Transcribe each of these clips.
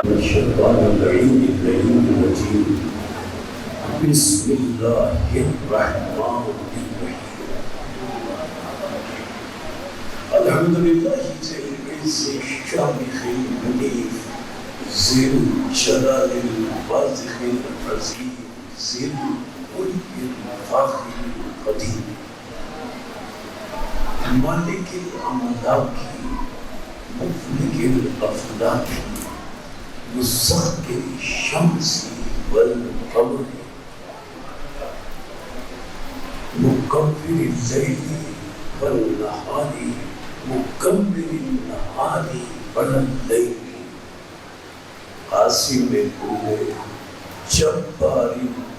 الشيطان اللعين الرجيم. بسم الله الرحمن الرحيم. الحمد لله ذي العز الشامخ المنيف ذي الجلال البازخ العظيم ذي الملك الفاخر القديم مالك الأملاك مفلك الأفلاك مسخر الشمس والقمر مكبر الليل والنهار مكبر النهار والليل قاسم كل جبار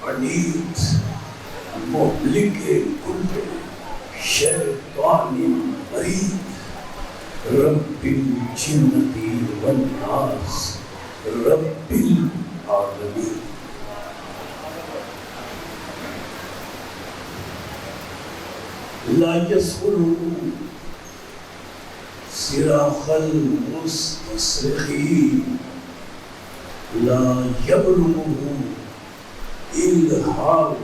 عنيد مهلك كل شيطان مريد رب الجنة والناس رب العالمين. لا يسهل صراخ المستصرخين لا يبلغه إلهام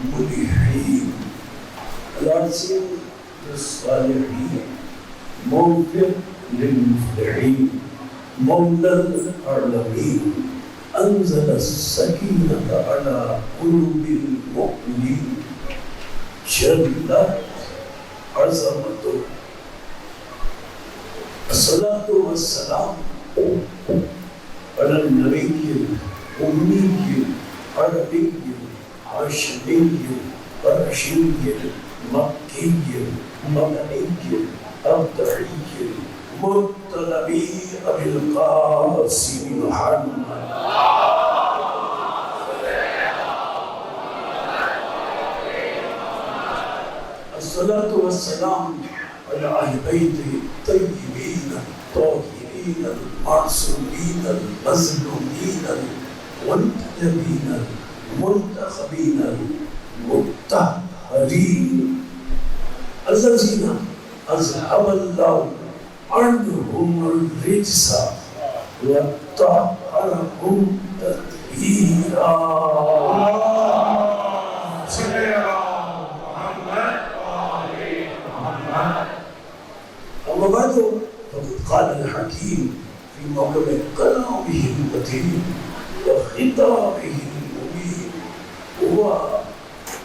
الملحين لازم للصالحين موفق للمفلحين مولى العالمين أنزل السكينة على قلوب المؤمنين جلت عظمته. الصلاة والسلام على النبي الأمي العربي الهاشمي القرشي المكي المدني الطبيعي المطلبي أبي القاسم محمد. الصلاة والسلام على أهل بيته الطيبين الطاهرين المعصومين المظلومين المنتجبين المنتخبين المطهرين الذين أذهب الله عنهم الرجس وطهرهم تطهيرا. أما بعد فقد قال الحكيم في موقع كلامه المتين وخطابه المبين هو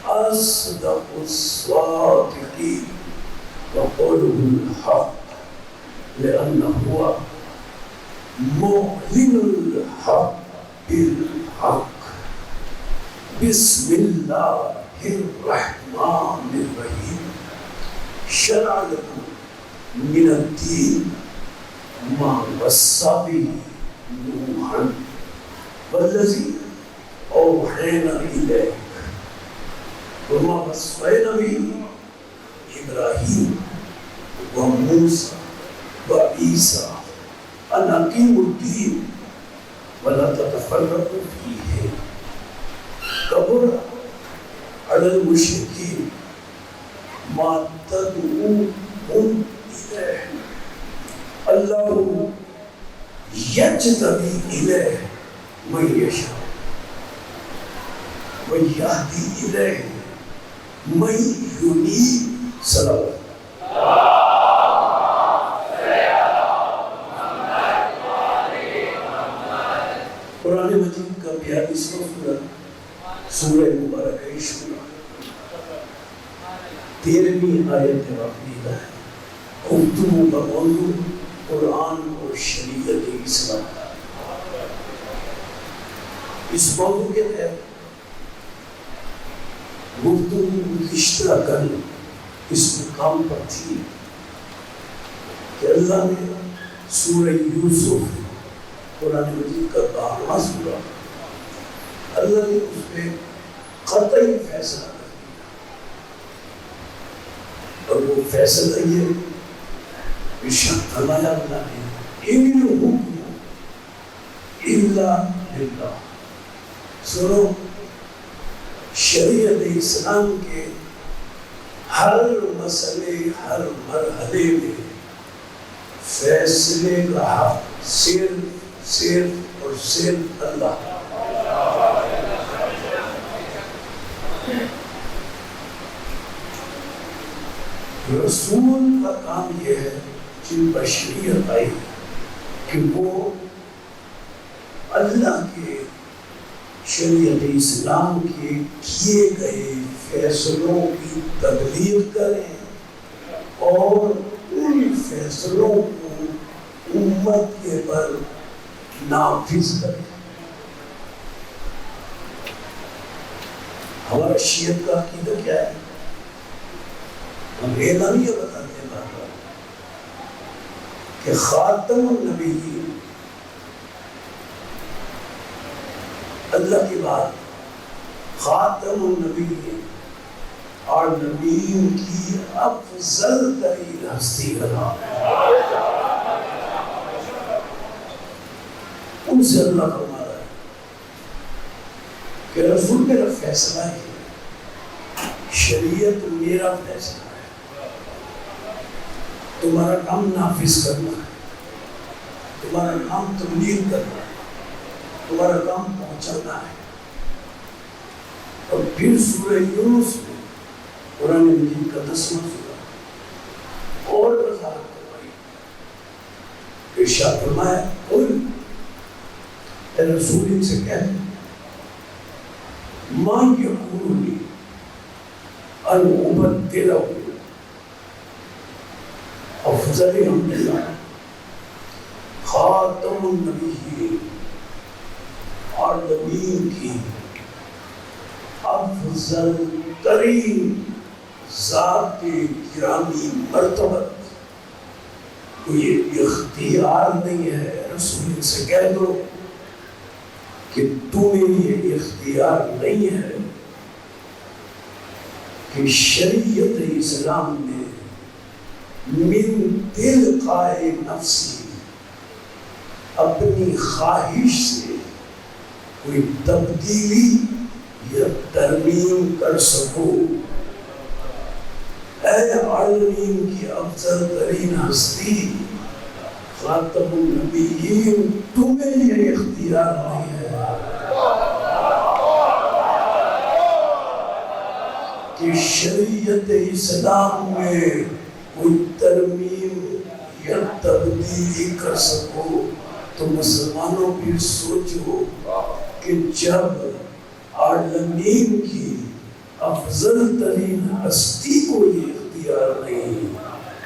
أصدق الصادقين وقوله الحق لأنه هو معلن الحق بالحق. بسم الله الرحمن الرحيم. شرع لكم من الدين ما وصى به نوحا والذي أوحينا إليك وما وصينا به إبراهيم وموسى وعيسى أن أقيموا الدين ولا تتفرقوا فيه كبر على المشركين ما تدعوهم إليه الله يجتبي إليه من يشاء ويهدي إليه من ينيب. صلوات قرآن مجید کا پیاری سورہ سورہ مبارک شورى 13ویں آیت واقعی ہے. گفتگو کا موضوع قرآن اور شریعت اسلام. اس موضوع کے تحت گفتگو رشتہ کر اس مقام پر تھی کہ اللہ نے سورہ یوسف قرآن مجید کا 12واں سورہ اللہ نے اس میں قطعی فیصلہ کر دیا اور وہ فیصلہ یہ ارشاد فرمایا اللہ نے ان الحکم الا للہ. سنو شریعت اسلام کے ہر مسئلے ہر مرحلے میں فیصلے کا حق صرف اور حسین اللہ۔ رسول کا کام یہ ہے جن بشریت آئی کہ وہ اللہ کے شریعت اسلام کے کیے گئے فیصلوں کی تبلیغ کریں اور ان فیصلوں کو امت کے پر نافذ کریں۔ ہمارا شیعت کا عقیدہ کیا ہے؟ ہم اعلامیہ بتاتے ہیں بار بار کہ خاتم النبیین اللہ کی بات، خاتم النبیین اور نبیوں کی افضل ترین ہستی کا نام ہے۔ ان سے اللہ فرما رہا ہے کہ رسول میرا فیصلہ ہے، شریعت میرا فیصلہ ہے، تمہارا کام نافذ کرنا ہے، تمہارا کام تبلیغ کرنا ہے، تمہارا کام پہنچانا ہے۔ اور پھر سورہ یونس میں قرآن مجید کا 10واں سورہ اور وضاحت کروائی، ارشاد فرمایا قل اے رسول ان سے کہہ دیں ما یکون لی ان ابدلہ افضل انبیاء خاتم النبیین اور نبیوں کی افضل ترین ذات گرامی مرتبت کو یہ اختیار نہیں ہے۔ رسول سے کہہ دو کہ تمہیں یہ اختیار نہیں ہے کہ شریعت اسلام میں من تلقاء نفسی اپنی خواہش سے کوئی تبدیلی یا ترمیم کر سکو۔ اے عالمین کی افضل ترین ہستی خاتم النبیین، تمہیں یہ اختیار نہیں ہے کہ شریعت اسلام میں کوئی ترمیم یا تبدیلی کر سکو۔ تو مسلمانوں بھی سوچو کہ جب عالمین کی افضل ترین ہستی کو یہ اختیار نہیں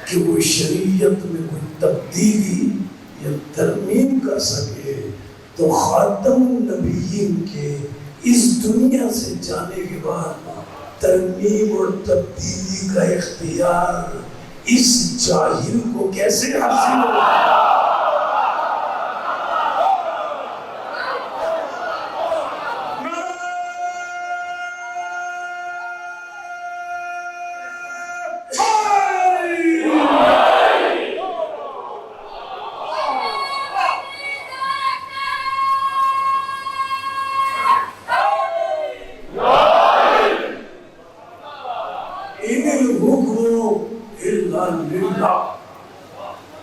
کہ وہ شریعت میں کوئی تبدیلی یا ترمیم کر سکے، تو خاتم النبیین کے اس دنیا سے جانے کے بعد ترمیم اور تبدیلی کا اختیار اس جاہل کو کیسے حاصل ہوگا؟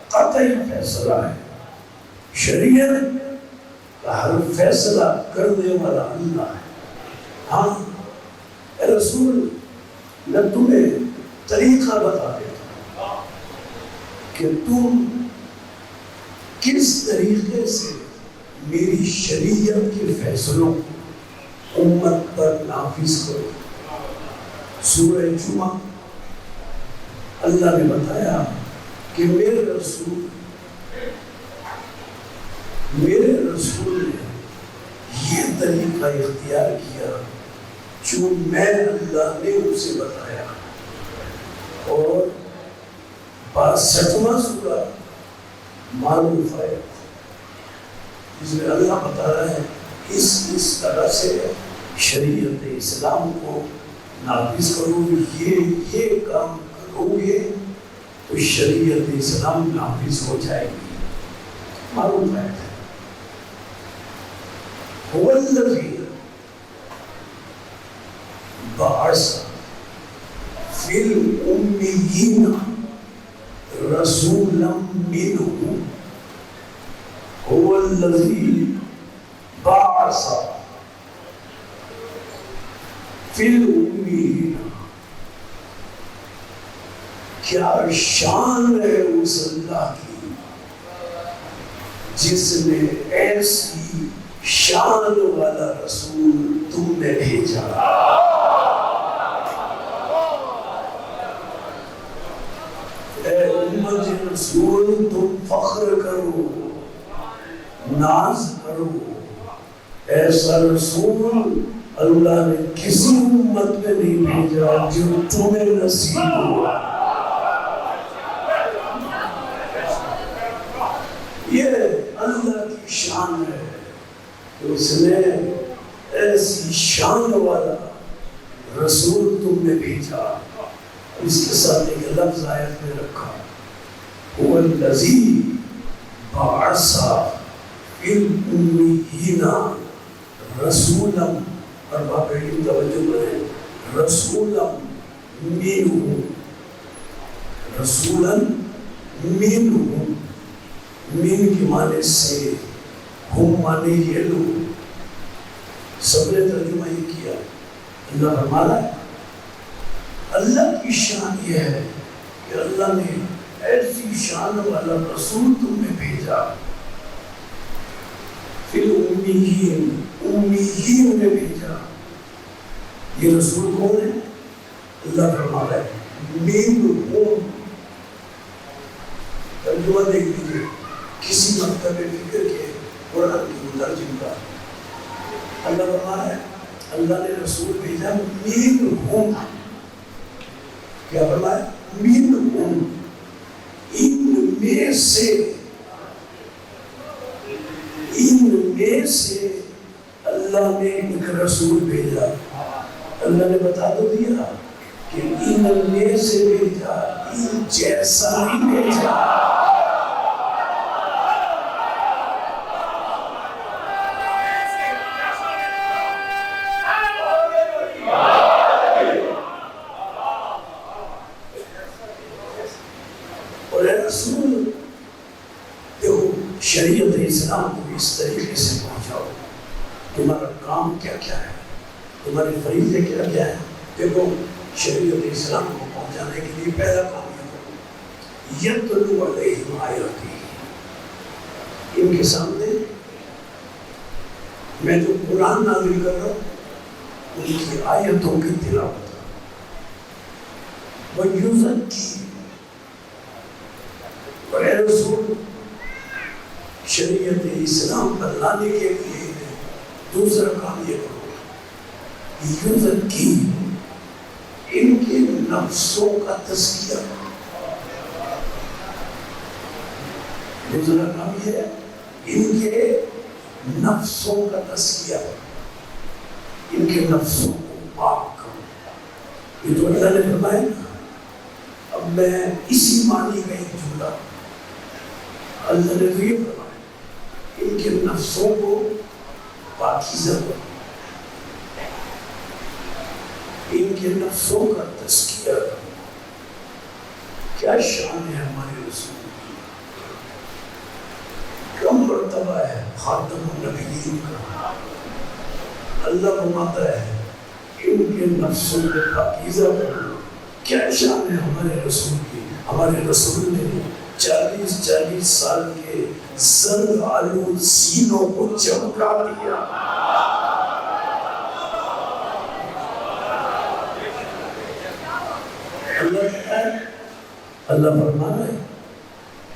قطعی فیصلہ ہے، شریعت کا ہر فیصلہ کرنے والا اللہ ہے۔ ہاں اے رسول، میں تمہیں طریقہ بتا دیتا ہوں کہ تم کس طریقے سے میری شریعت کے فیصلوں امت پر نافذ کرو۔ سورہ جمعہ اللہ نے بتایا کہ میرے رسول نے یہ طریقہ اختیار کیا جو میں اللہ نے اسے بتایا۔ اور 62واں سورہ معروف ہے جس میں اللہ بتا رہا ہے اس طرح سے شریعت اسلام کو نافذ کرو، یہ کام کرو گے تو شریعت اسلام نافذ ہو جائے گی۔ معروف ہے هو الذی بعث فی الامیین رسولا منهم هو الذی بعثا فی الامیین، کیا شان ہے اس اللہ کی جس نے ایسی شان والا رسول تم نے بھیجا۔ اے امت رسول، تم فخر کرو، ناز کرو، ایسا رسول اللہ نے کسی امت میں نہیں بھیجا جو تمہیں نصیب ہوا۔ یہ اللہ کی شان ہے کہ اس نے ایسی شان والا رسول تم نے بھیجا۔ اس کے ساتھ ایک لفظ آیت میں رکھا، هو الذی بعث فی الامیین رسولا، اور باقی توجہ کریں، رسولا منہم، رسولا منہم، من کی معنی سے، ہم معنی یہ لوگ، سب نے ترجمہ یہ کیا۔ اللہ فرمانا ہے اللہ کی شان یہ ہے کہ اللہ نے ایسی شان والا رسول تم نے بھیجا، پھر امیین، امیین نے بھیجا۔ یہ رسول کون ہے؟ اللہ فرماتا ہے منہم، ترجمہ دیکھ لیجیے، کسی مکتب فکر کے قرآن کی مترجم کا اللہ فرماتا ہے اللہ نے رسول بھیجا منہم، کیا فرمایا؟ منہم، ان میں سے، ان میں سے اللہ نے ایک رسول بھیجا۔ اللہ نے بتا تو دیا کہ ان میں سے بھیجا، ان جیسا ہی بھیجا۔ اور اے رسول، دیکھو شریعت اسلام کو اس طریقے سے پہنچاؤ، تمہارا کام کیا کیا ہے، تمہارے فریضے کیا کیا ہے۔ دیکھو شریعت اسلام کو پہنچانے کے لیے پہلا کام یہ کرو، یتلو علیہم آیاتہ، ان کے سامنے میں جو قرآن نازل کر رہا ہوں ان کی آیتوں کی تلاوت، وَیُزَکِّیہِم، اور اے رسول شریعت اسلام پر لانے کے لیے دوسرا کام یہ کرو، یُزَکِّیہِم، ان کے نفسوں کا تزکیہ۔ دوسرا کام یہ ہے ان کے نفسوں کا تزکیہ، ان کے نفسوں کو پاک کرو۔ یہ تو اللہ نے فرمایا نا۔ اب میں اسی معنی کا ایک جملہ اللہ نے یہ فرمایا، ان کے نفسوں کو پاکیزہ کرو، ان کے نفسوں کا تزکیہ کرو۔ کیا شان ہے ہمارے رسول کی، کم مرتبہ ہے خاتم النبیین کا۔ اللہ فرماتا ہے ان کے نفسوں کو پاکیزہ کرو۔ کیا شان ہے ہمارے رسول کی۔ ہمارے رسول نے 40 سال کے زنگ آلود سینوں کو چمکا دیا۔ اللہ فرمانا ہے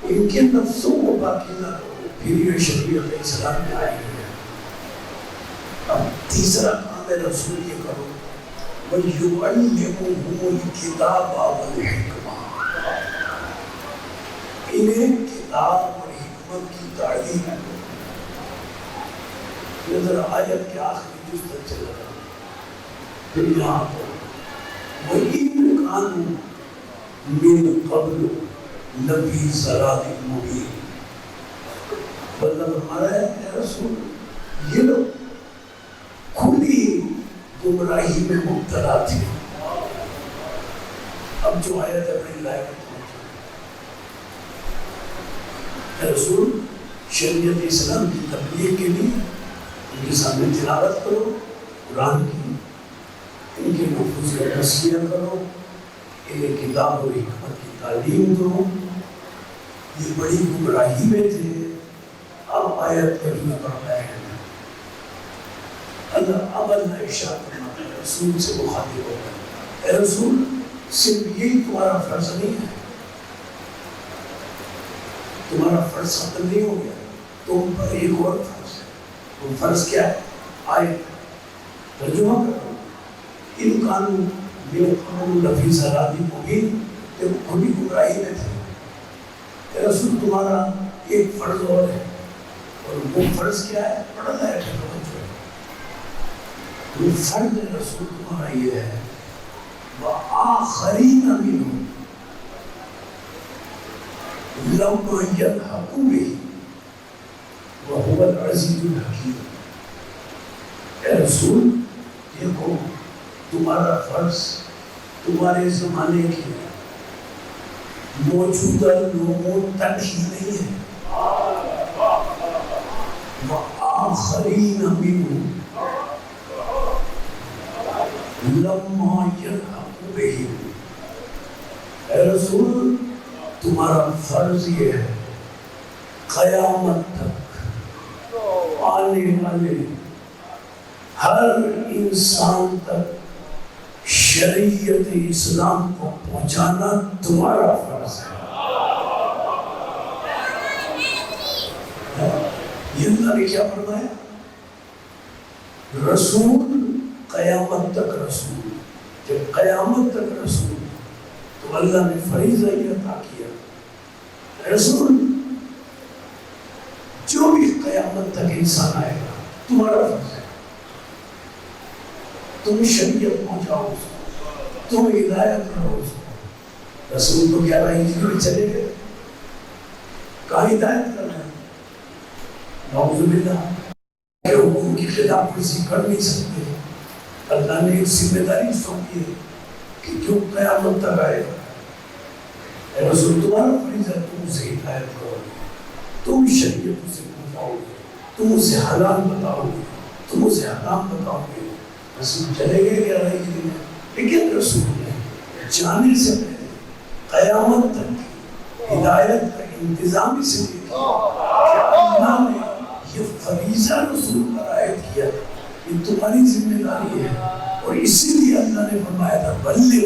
ان کے نفسوں کو پاکیزہ کرو، پھر یہ شریعت اسلام میں آئی ہے۔ اب تیسرا کام ہے رسول یہ کرو، وَيُعَلِّمُهُمُ الْكِتَابَ وَالْحِکْمَةَ، انہیں کتاب اور حکمت کی تعلیم دو۔ نظر آیت کے آخری جز تک چلا رہا، پھر یہاں پر وَإِنْ كَانُوا مِنْ قَبْلُ لَفِي ضَلَالٍ مُبِينٍ۔ اللہ فرما رہا ہے اے رسول یہ لوگ کھلی گمراہی میں مبتلا تھے۔ اب جو آیت اپنی لائق اے رسول شریعت اسلام کی تبلیغ کے لیے ان کے سامنے تلاوت کرو قرآن کی، ان کے نفوذ کا تسلیہ کرو، انہیں کتاب و حکمت کی تعلیم دو۔ یہ بڑی گمراہی میں تھے، اب آیت کا جو پڑھتا ہے اللہ ارشاد فرماتا ہے، رسول سے مخاطب ہوتا ہے، اے رسول صرف یہی تمہارا فرض نہیں ہے، تمہارا فرض ختم نہیں ہو گیا، تم پر ایک اور فرض ہے۔ وہ فرض کیا ہے؟ آیت ترجمہ کرو، ان قانون میں قانون لفی سرادی مبین، کہ وہ خود ہی گمراہی میں تھے۔ اے رسول تمہارا ایک فرض اور ہے، اور وہ فرض کیا ہے؟ پڑھنا ہے، وہ فرض رسول تمہارا یہ ہے، وآخرین منہم لما یلحقوا بہ وہو العزیز الحکیم۔ اے رسول دیکھو تمہارا فرض تمہارے زمانے کے موجودہ لوگوں تک ہی نہیں ہے، وآخرین منہم لما یلحقوا بہ۔ اے رسول تمہارا فرض یہ ہے قیامت تک آنے والے ہر انسان تک شریعت اسلام کو پہنچانا تمہارا فرض ہے۔ یہ اللہ نے کیا فرمایا؟ رسول قیامت تک رسول، جب قیامت تک رسول تو اللہ نے فریضہ یہ عطا کیا، رسول جو بھی قیامت تک انسان آئے گا تمہارا فرض ہے، تم شریعت پہنچاؤ اس کو، تم ہدایت کرو اس کو۔ رسول تو 11 ہجری میں چلے گئے، کہاں ہدایت کرنا ہے؟ نعوذ باللہ کہ حکم کی خلاف ورزی کر نہیں سکتے۔ اللہ نے ایک ذمہ داری سونپی ہے کہ جو قیامت تک آئے گا، اے رسول تمہارا فریضہ ہے، تم اسے ہدایت کرو گے، تم شریعت اسے پہنچاؤ گے، تم اسے حلال بتاؤ گے، تم اسے حرام بتاؤ گے۔ رسول چلے گئے 11 ہجری میں، لیکن رسول نے جانے سے پہلے قیامت تک ہدایت کا انتظام اس لیے کیا کہ اللہ نے یہ فریضہ رسول پر عائد کیا، یہ تمہاری ذمہ داری ہے، اور اسی لیے اللہ نے فرمایا تھا بلغ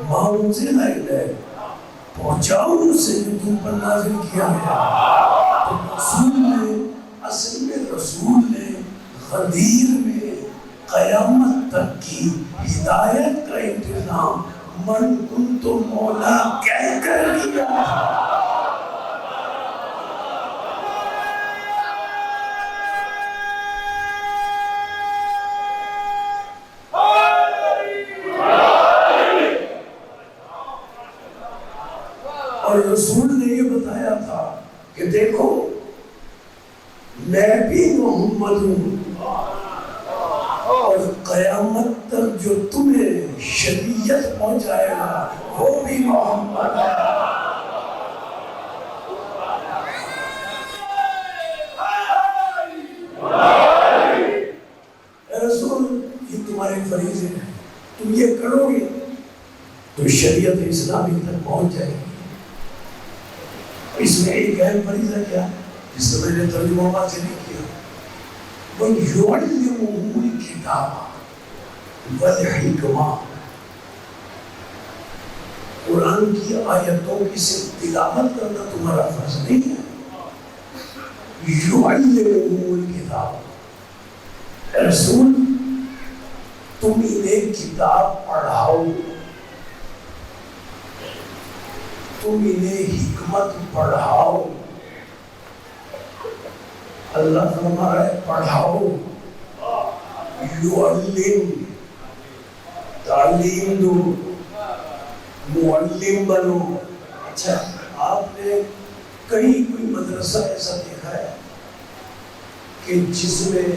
ما انزل الیک، پہنچاؤ اسے جو تم پر نازل کیا ہے۔ تو رسول نے اصل میں رسول نے غدیر میں قیامت تک کی ہدایت کا انتظام من کنت مولا کہہ کر کیا۔ اور رسول نے یہ بتایا تھا کہ دیکھو میں بھی محمد ہوں، اور قیامت تک جو تمہیں شریعت پہنچائے گا وہ بھی محمد ہے۔ اے رسول یہ تمہارے فریضے ہیں، تم یہ کرو گے تو شریعت اسلامی تک پہنچ جائے گی۔ اس میں ایک اہم فریضہ کیا جس سے میں نے ترجمہ واضح نہیں کیا، وَيُعَلِّمُهُمُ الْكِتَابَ وَالْحِکْمَةَ۔ قرآن کی آیتوں کی صرف تلاوت کرنا تمہارا فرض نہیں ہے، يُعَلِّمُهُمُ الْكِتَابَ۔ اے رسول تم انہیں کتاب پڑھاؤ، تم انہیں حکمت پڑھاؤ۔ اللہ فرما رہا ہے پڑھاؤ، یعلم تعلیم دو، معلم بنو۔ اچھا آپ نے کہیں کوئی مدرسہ ایسا دیکھا ہے کہ جس میں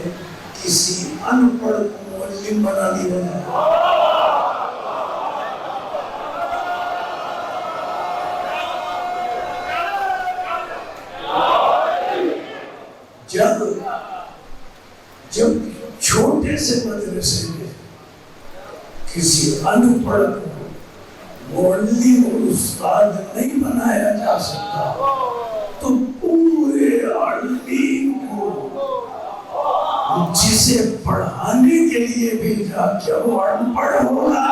کسی ان پڑھ کو معلم بنا دیا جائے؟ جب چھوٹے سے مدرسے میں کسی ان پڑھ کو معلم اور استاد نہیں بنایا جا سکتا تو پورے عالمین کو جسے پڑھانے کے لیے بھیجا کیا وہ ان پڑھ ہوگا؟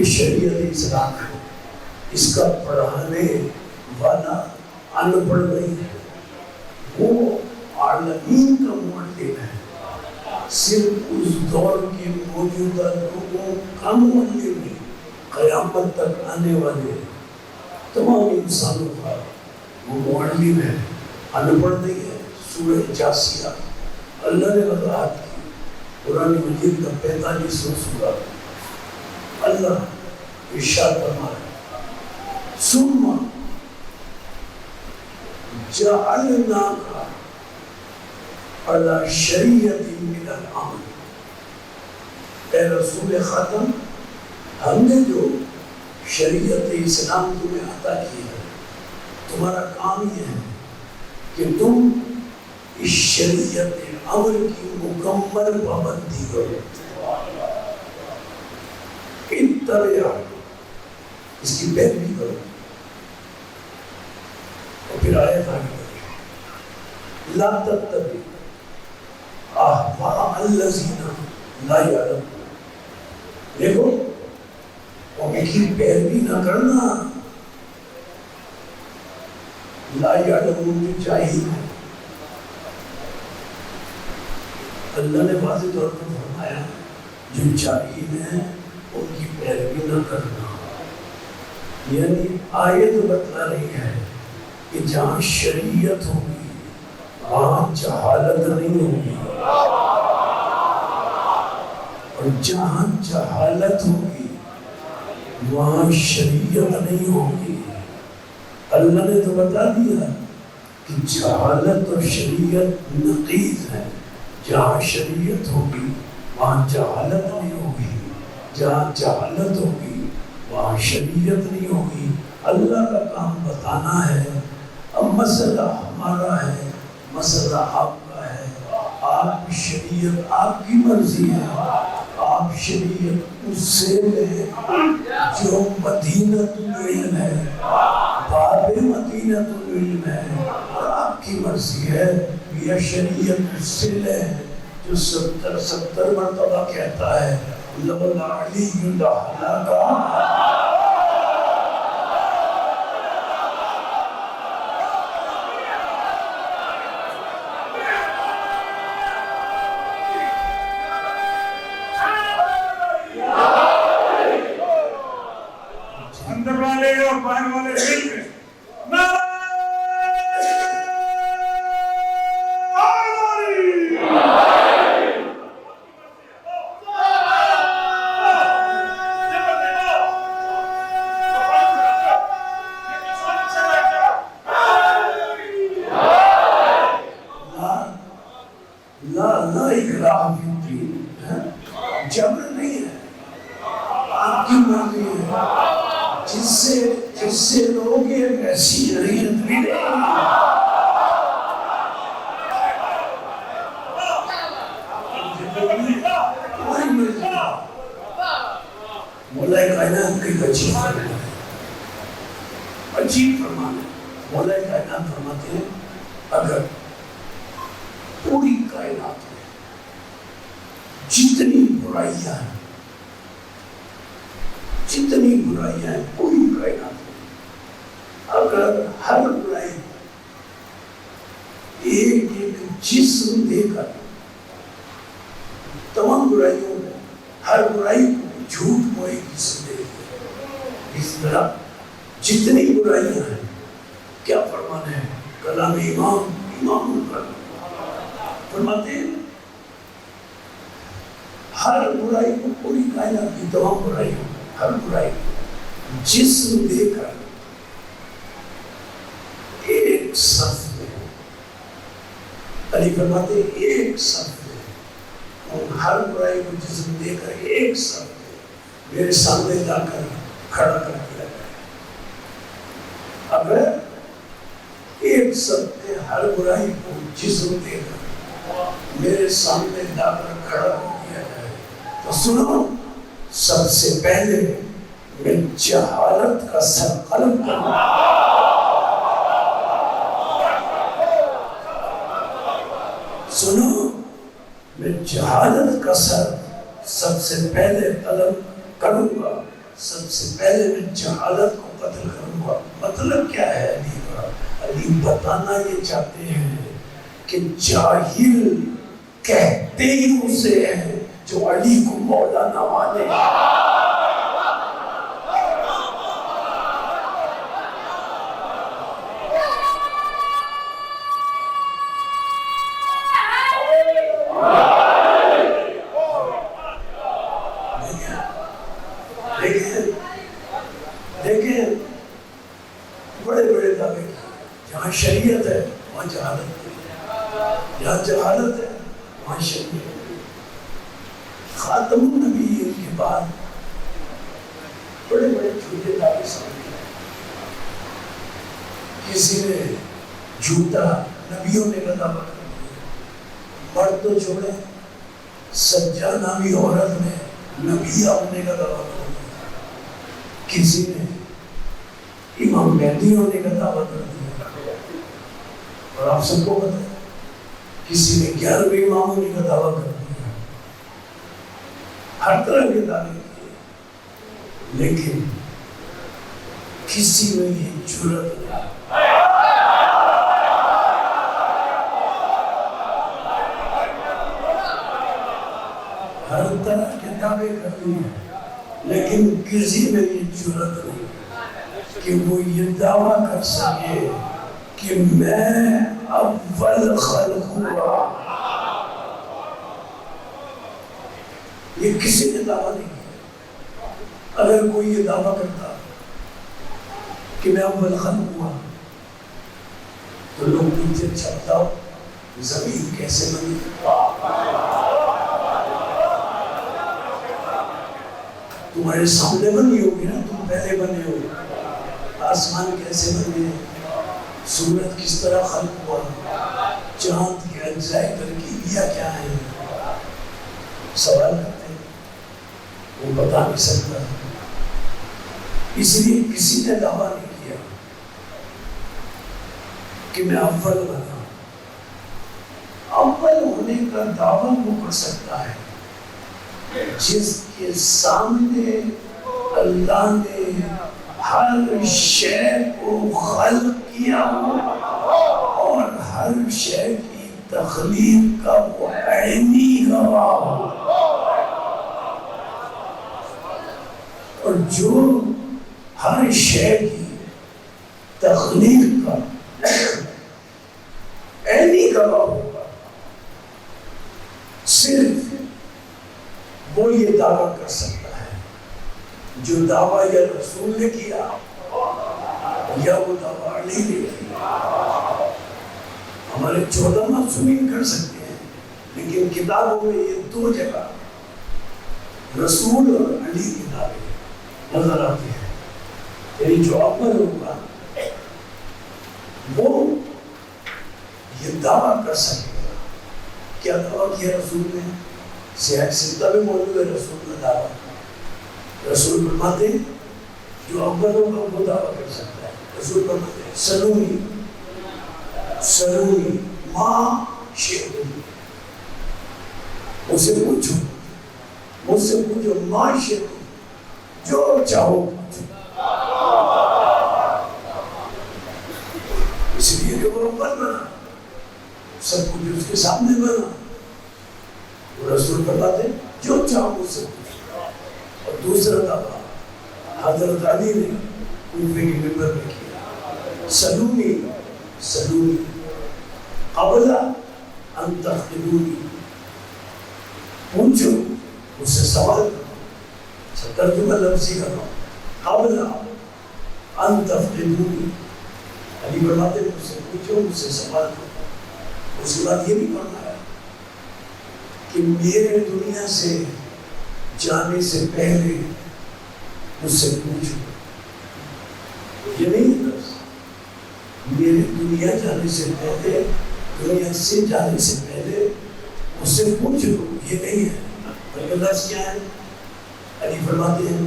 شریعت اسلام ہے، اس کا پڑھانے والا ان پڑھ نہیں ہے، وہ عالمین کا معلم ہے۔ صرف اس دور کے موجودہ لوگوں کا معلم نہیں، قیامت تک آنے والے تمام انسانوں کا وہ معلم ہے، ان پڑھ نہیں ہے۔ سورہ جاسیہ اللہ نے وضاحت کی، قرآن مجید کا 45واں سورہ، اللہ ارشاد فرمایا ثم جعلناک علی شریعۃ من الامر، اے رسول خاتم ہم نے جو شریعت اسلام تمہیں عطا کی ہے، تمہارا کام یہ ہے کہ تم اس شریعت امر کی مکمل پابندی کرو، اتبع اس کی پیروی کرو۔ اور پھر آیت آگے بڑھے، لا تتبع اہواء الذین لا یعلمون، دیکھو ان کی پیروی نہ کرنا، لا یعلمون جو جاہل ہے۔ اللہ نے واضح طور پر فرمایا جو جاہل ہیں ان کی پیروی نہ کرنا، یعنی آیت بتلا رہی ہے کہ جہاں شریعت ہوگی وہاں جہالت نہیں ہوگی، اور جہاں جہالت ہوگی وہاں شریعت نہیں ہوگی۔ اللہ نے تو بتا دیا کہ جہالت اور شریعت نقیض ہے، جہاں شریعت ہوگی وہاں جہالت نہیں ہوگی، جہاں جہالت ہوگی وہاں شریعت نہیں ہوگی۔ اللہ کا کام بتانا ہے، اب مسئلہ ہمارا ہے، مسئلہ آپ کا ہے، آپ کی شریعت آپ کی مرضی ہے، آپ شریعت اس سے لیں جو مدینۃ العلم ہے، باب مدینۃ العلم ہے، اور آپ کی مرضی ہے یہ شریعت اس سے لیں جو 70 مرتبہ کہتا ہے لولا علی اللہ کا۔ اندر والے اور باہر والے مل کے جبر نہیں ہے، آپ کی مرضی ہے، جس سے لوگ یہ ایسی شریعت ملے مولا کائنات کی عجیب فرمان ہے۔ مولا کائنات فرماتے ہیں اگر پوری کائنات میں جتنی برائیاں ہیں پوری کائنات میں، اگر ہر برائی ایک جسم دے کر تمام برائیوں کو، ہر برائی کو جھوٹ کو ایک جسم دے کر، اس طرح جتنی برائیاں ہیں، کیا فرمان ہے کلام امام کا فرماتے ہیں ہر برائی کو، پوری کائنات کی تمام برائی کو، ہر برائی کو جسم دے کر ایک صف میں، علی فرماتے ہیں ایک صف میں، اور ہر برائی کو جسم دے کر ایک صف میں میرے سامنے لا کر کھڑا کر دیا جائے۔ اگر ایک صف میں ہر برائی کو جسم دے کر میرے سامنے لا کر کھڑا کر دیا جائے تو سنو، سب سے پہلے میں جہالت کا سر قلم کروں گا۔ سنو، میں جہالت کا سر سب سے پہلے قلم کروں گا، سب سے پہلے میں جہالت کو قتل کروں گا۔ مطلب کیا ہے علی کا؟ علی بتانا یہ چاہتے ہیں کہ جاہل کہتے ہی اسے ہیں جو علی کو مولا نہ مانے۔ دیکھیں بڑے بڑے دعوے، جہاں شریعت ہے وہاں جہالت ہے، جہاں جہالت ہے وہاں شریعت ہے۔ خاتم النبیین کے بعد بڑے بڑے جھوٹے دعوے سامنے آئے۔ کسی نے جھوٹا نبیوں نے کا دعویٰ کر دیا، مرد تو چھوڑے، سجا نامی عورت نے نبی ہونے کا دعویٰ کر دیا، کسی نے امام مہدی ہونے کا دعویٰ کر دیا، اور آپ سب کو پتہ ہے کسی نے 11ویں امام ہونے کا دعویٰ کر دیا، ہر طرح کے دعوے کیے، لیکن کسی میں یہ جرأت نہیں۔ ہر طرح کے دعوے کر دیے، لیکن کسی میں یہ جرأت نہیں کہ وہ یہ دعویٰ کر سکے کہ میں اول خلق ہوا۔ یہ کسی نے دعویٰ نہیں کیا۔ اگر کوئی یہ دعویٰ کرتا کہ میں اول خلق ہوا تو لوگ پیچھے چھپتا ہو زمین کیسے بنی، تمہارے سامنے بنی ہوگی نا، تم پہلے بنے ہو، آسمان کیسے بنے، سورج کس طرح خلق ہوا، چاند کے اجزاء ترکیبیہ کیا ہیں، سوال کرتے ہیں، وہ بتا نہیں سکتا۔ اس لیے کسی نے دعویٰ نہیں کیا کہ میں اول بنا۔ اول ہونے کا دعویٰ وہ کر سکتا ہے جس کے سامنے اللہ نے ہر شے کو خلق کیا اور ہر شے کی تخلیق کا وہ عینی گواہ ہو، اور جو ہر شے کی تخلیق کا عینی گواہ ہوگا، صرف وہ یہ دعویٰ کر سکتا ہے۔ جو دعویٰ یا رسول نے کیا یا وہ دعویٰ علی نے کیا۔ ہمارے 14 معصومین کر سکتے ہیں، لیکن کتابوں میں یہ 2 جگہ رسول اور علی کی دعوے نظر آتے ہیں۔ یعنی جو اول ہوگا وہ یہ دعویٰ کر سکے گا۔ کیا دعویٰ کیا رسول نے؟ سیاہ ستہ میں موجود ہے رسول کا دعویٰ۔ رسول فرماتے ہیں جو اول ہوگا وہ دعویٰ کر سکتا ہے۔ رسول فرماتے ہیں سلونی سلونی ماں شئتم، مجھ سے پوچھو ماں شئتم، جو چاہو پوچھو۔ اس لیے کہ وہ اول بنا، سب کچھ اس کے سامنے بنا۔ رسول فرماتے ہیں جو چاہو مجھ سے پوچھو۔ اور دوسرا دعویٰ حضرت علی نے کوفے کے منبر میں کیا، سلونی سلونی قبل ان تخدمونی، پوچھو اس سے سوال کرو، ترجمہ لفظی کرو، قبل ان تخدمونی، علی فرماتے ہیں مجھ سے پوچھو، مجھ سے سوال کرو۔ اس کے بعد یہ بھی فرمایا کہ میرے دنیا سے جانے سے پہلے مجھ سے پوچھو، یہ نہیں لفظ میرے دنیا جانے سے پہلے، دنیا سے جانے سے پہلے مجھ سے پوچھو، یہ نہیں ہے، بلکہ لفظ کیا ہے؟ علی فرماتے ہیں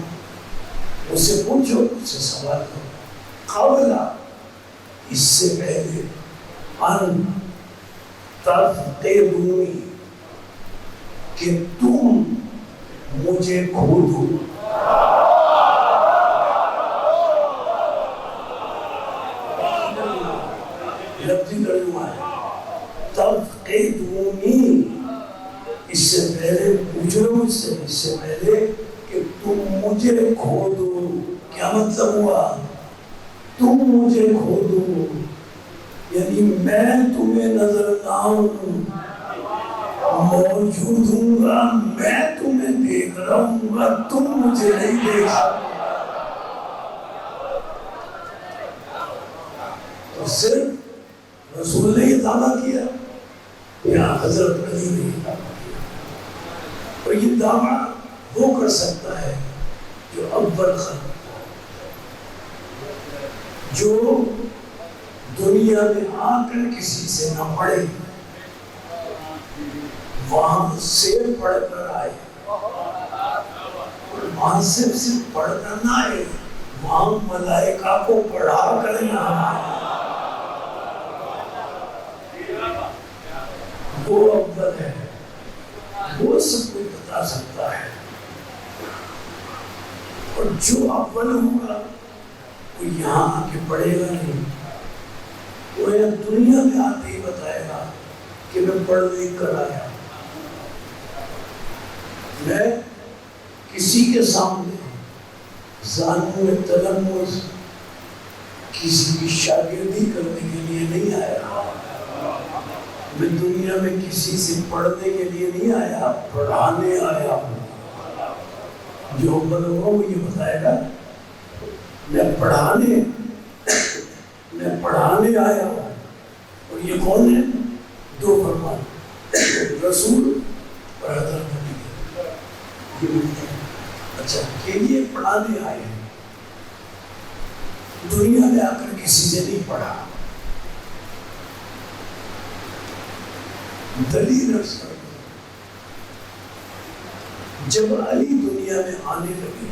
مجھ سے پوچھو، مجھ سے سوال کرو، قبل اس سے پہلے ان تفقدونی، کہ تم مجھے کھودو۔ لفظی ترجمہ ہے تفقدونی، اس سے پہلے پوچھو مجھ سے، اس سے پہلے کہ تم مجھے کھودو۔ کیا مطلب ہوا؟ تم مجھے کھودو یعنی میں تمہیں نظر نہ آؤں، موجود ہوں گا، میں تمہیں دیکھ رہا ہوں گا، تم مجھے نہیں دیکھ سکتے۔ تو صرف رسول نے یہ دعویٰ کیا یا حضرت علی نے یہ دعویٰ کیا؟ اور یہ دعویٰ وہ کر سکتا ہے جو اول خلق، جو دنیا میں آ کر کسی سے نہ پڑھے، وہاں سے پڑھ کر آئے، اور وہاں سے صرف پڑھ کر نہ آئے، وہاں ملائکہ کو پڑھا کر یہاں آئے۔ وہ اول ہے، وہ سب کچھ بتا سکتا ہے، اور جو اول ہوگا وہ یہاں آ کے پڑھے گا نہیں، وہ یہاں دنیا میں آتے ہی بتائے گا کہ میں پڑھ لکھ کر آیا۔ میں کسی کے سامنے زانو میں تلمذ، کسی کی شاگردی کرنے کے لیے نہیں آیا، میں دنیا میں کسی سے پڑھنے کے لیے نہیں آیا، پڑھانے آیا ہوں۔ جو عمر ہوگا وہ یہ بتائے گا میں پڑھانے آیا ہوں۔ اور یہ کون ہے؟ دو فرمان، رسول اور حضرت علی۔ اچھا کہ یہ پڑھانے آئے ہیں، دنیا میں آ کر کسی سے نہیں پڑھا۔ دلیل عرض کر دو، جب علی دنیا میں آنے لگے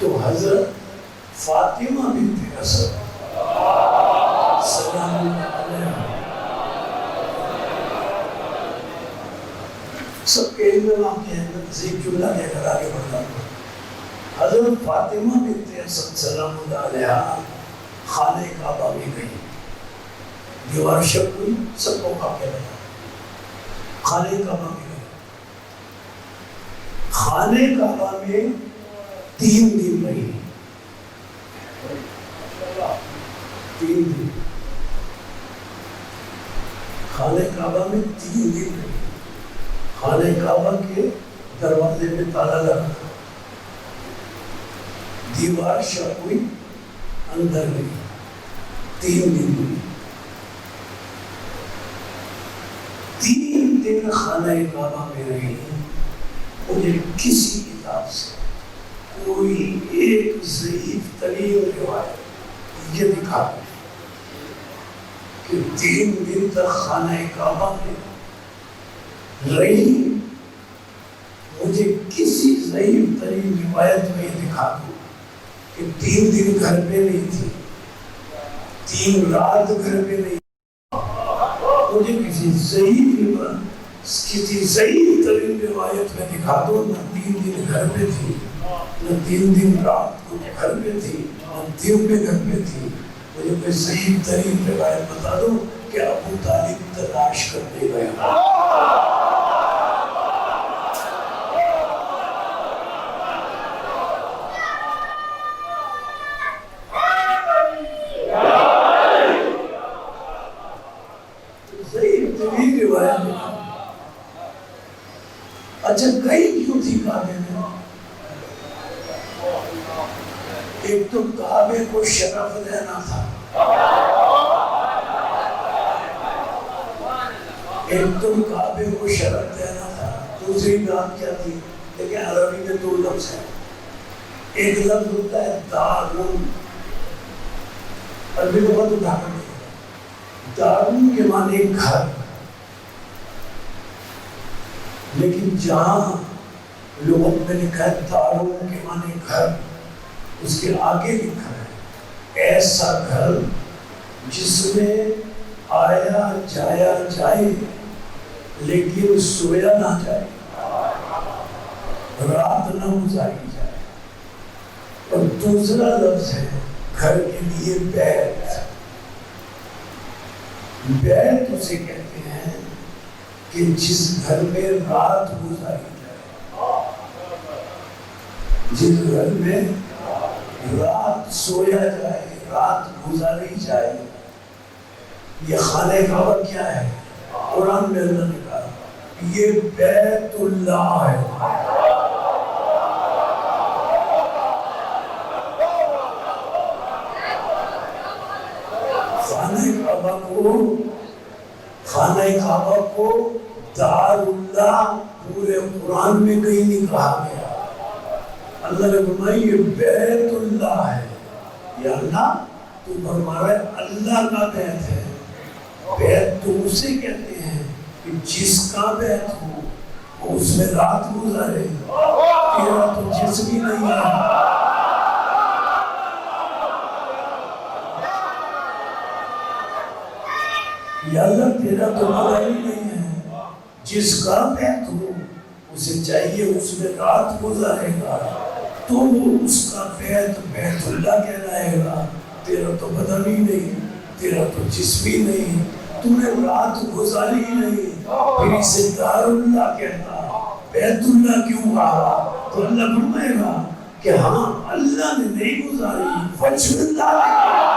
تو حضرت فاطمہ بنت اسد سلام اللہ علیہا، سب کے علم میں آپ کے اندر ایک جملہ کہہ کر آگے بڑھتا ہوں۔ حضرت فاطمہ بنت اسد سلام اللہ علیہا خانہ کعبہ میں گئی، دیوار شب ہوئی، سب کو کعبہ لگا، خانہ کعبہ میں گئی، خانہ کعبہ میں 3 دن رہی، 3 دن خانہ کعبہ میں 3 دن رہی۔ خانہ کعبہ کے دروازے پہ تالا لگا، دیوار شب ہوئی، اندر گئی، 3 دن ہوئی۔ 3 دن خانہ کعبہ میں رہی، مجھے کسی کتاب سے کوئی ایک ضعیف ترین روایت یہ دکھا کہ 3 دن تک خانہ کعبہ میں رہی، مجھے کسی ضعیف ترین روایت میں یہ دکھا دو کہ 3 دن گھر پہ نہیں تھی، 3 رات گھر پہ نہیں، مجھے کسی ضعیف ترین روایت میں دکھا دو، نہ 3 دن گھر پہ تھی، نہ 3 دن رات کو گھر پہ تھی، نہ دن میں گھر پہ تھی۔ مجھے کوئی ضعیف ترین روایت بتا دو کہ ابو طالب تلاش کرنے گیا۔ صحیح طویل روایت ہے۔ اچھا کئی کیوں تھی کعبے میں؟ ایک تو کعبے کو شرف دینا تھا، ایک تو کعبے کو شرف دینا تھا، دوسری بات کیا تھی؟ لیکن عربی میں دو لفظ ہیں، ایک لفظ ہوتا ہے دارون، عربی میں بہت ادھارن ہے، دارون کے معنی گھر، لیکن جہاں لغت میں لکھا ہے دارون کے معنی گھر، اس کے آگے لکھا ہے ایسا گھر جس میں آیا جایا جائے لیکن سویا نہ جائے، رات نہ گزاری جائے۔ اور دوسرا لفظ ہے گھر کے لیے بیت، بیت اسے کہتے ہیں کہ جس گھر میں رات گزاری جائے، جس گھر میں رات سویا جائے، رات گزاری جائے۔ یہ خانہ کعبہ کیا ہے؟ قرآن میں اللہ نے کہا یہ بیت اللہ ہے۔ خانہ کعبہ کو دار اللہ پورے قرآن میں کہیں نہیں کہا گیا۔ اللہ نے فرمایا یہ بیت اللہ ہے، یا اللہ تو فرما رہا ہے اللہ کا بیت ہے۔ بیت تو اسے کہتے ہیں کہ جس کا بیت ہو وہ اس میں رات گزارے، تیرا تو جسم ہی نہیں ہے۔ یا اللہ تیرا تو بدل ہی نہیں ہے، جس کا بیت ہو اسے چاہیے اس میں رات گزارے گا تو وہ اس کا بیت بیت اللہ کہلائے گا۔ تیرا تو بدن ہی نہیں، تیرا تو جسم ہی نہیں، تو نے رات گزاری ہی نہیں، پھر اسے دار اللہ کہتا، بیت اللہ کیوں کہا؟ تو اللہ فرمائے گا کہ ہاں اللہ نے نہیں گزاری، وجہ اللہ نے۔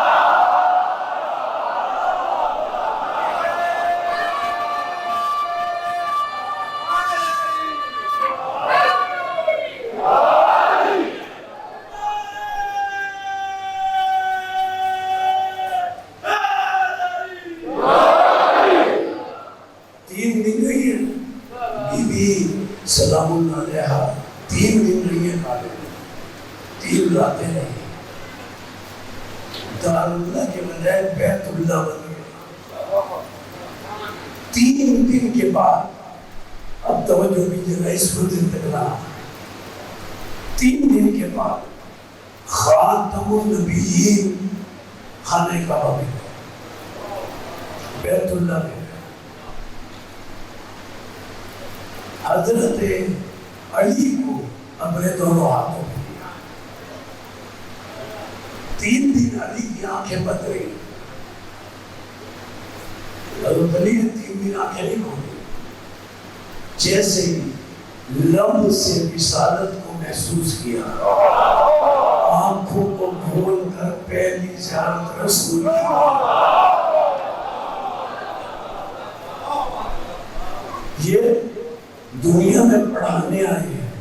سلام اللہ علیہ 3 دن رہی ہے کعبے میں، 3 راتیں رہی، دار اللہ کے بجائے بیت اللہ بن گیا۔ 3 دن کے بعد اب توجہ کیجیے اس پر انتقلا، 3 دن کے بعد خاتم النبیین خانہ کعبہ میں بیت اللہ میں حضرت علی کو اپنے دونوں ہاتھوں میں دیا۔ 3 دن علی کی آنکھیں بند رہی، حضرت علی نے 3 دن آنکھیں نہیں کھولی، جیسے ہی لب سے رسالت کو محسوس کیا، آنکھوں کو کھول کر پہلی زیارت رسول کی۔ یہ دنیا میں پڑھانے آئے ہیں،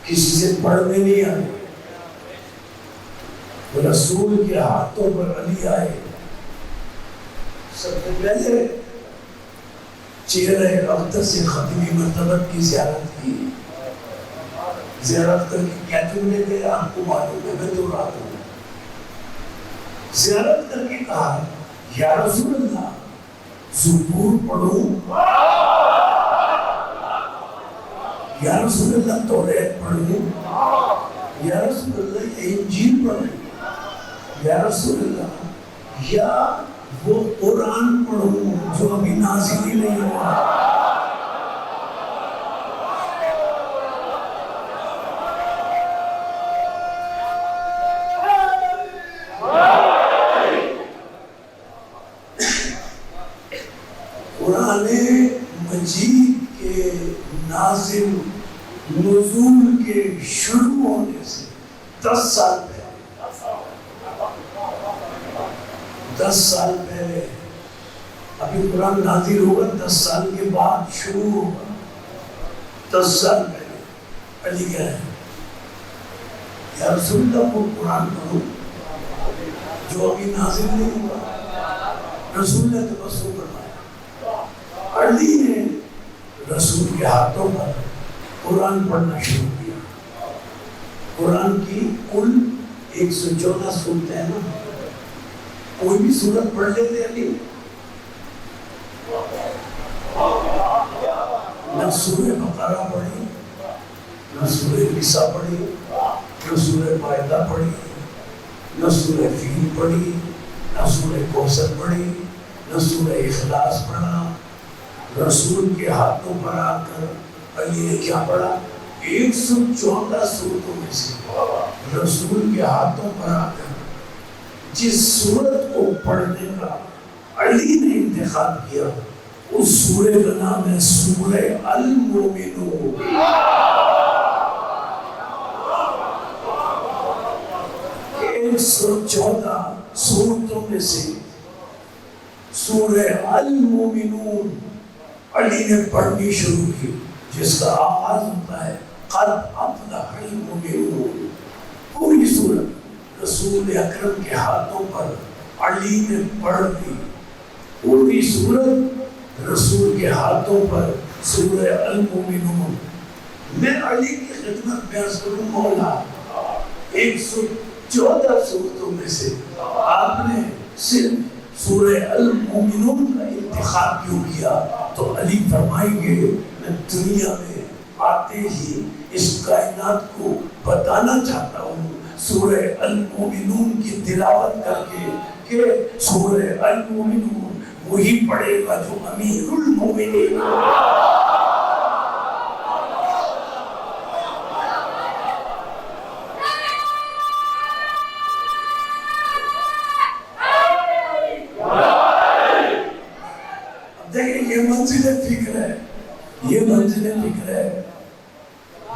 کسی سے پڑھنے نہیں آئے۔ رسول کے ہاتھوں پر علی آئے، سب سے پہلے چہرہ اقدس سے ختمی مرتبت کی زیارت کی، زیارت کر کے کیا تم نے کہا؟ آپ کو معلوم ہے میں تو رات ہوں۔ زیارت کر کے کہا یا رسول اللہ زبور پڑھوں، یا رسول اللہ توریت پڑھوں، یا رسول اللہ انجیل پڑھوں، یا رسول اللہ یا وہ قرآن پڑھوں جو ابھی نازل ہی نہیں ہوا۔ قرآن مجید کے نازل نزول کے شروع ہونے سے 10 سال پہلے 10 سال پہلے ابھی قرآن نازل ہوگا 10 سال کے بعد شروع ہوگا. 10 سال پہلے علی کہہ رہے ہیں یا رسول اللہ کو قرآن پڑھو جو ابھی نازل نہیں ہوا. رسول نے تو بس وہ فرمایا. علی نے رسول کے ہاتھوں پر قرآن پڑھنا شروع کیا. قرآن کی کل 114 سورتیں ہیں نا, کوئی بھی سورت پڑھ لیتے علی. نہ سورہ بقرہ پڑھی, نہ سورہ نساء پڑھی, نہ سورہ مائدہ پڑھی, نہ سورہ فیل پڑھی, نہ سورہ کوثر پڑھی, نہ سورہ اخلاص پڑھا. رسول کے ہاتھوں پر آ کر علی نے کیا پڑھا؟ 114 سورتوں میں سے رسول کے ہاتھوں پر آ کر جس سورت کو پڑھنے کا علی نے انتخاب کیا اس سورہ کا نام ہے سورہ المومنون. 114 سورتوں میں سے سورہ المومنون علی نے پڑھنی شروع کی, جس کا آغاز ہوتا ہے قد افلح المومنون. پوری سورت رسول اکرم کے ہاتھوں پر علی نے پڑھ دی. پوری سورت رسول کے ہاتھوں پر سورہ المومنون. میں علی کی خدمت میں عرض کروں مولا 114 سورتوں میں سے آپ نے صرف سورہ المومنون کا انتخاب کیوں کیا؟ تو علی فرمائیں گے میں دنیا میں آتے ہی اس کائنات کو بتانا چاہتا ہوں سورہ المومنون کی تلاوت کر کے کہ سورہ المومنون وہی پڑھے گا جو امیر المومنین. دیکھیں یہ منزل فکر ہے, یہ منزل فکر ہے.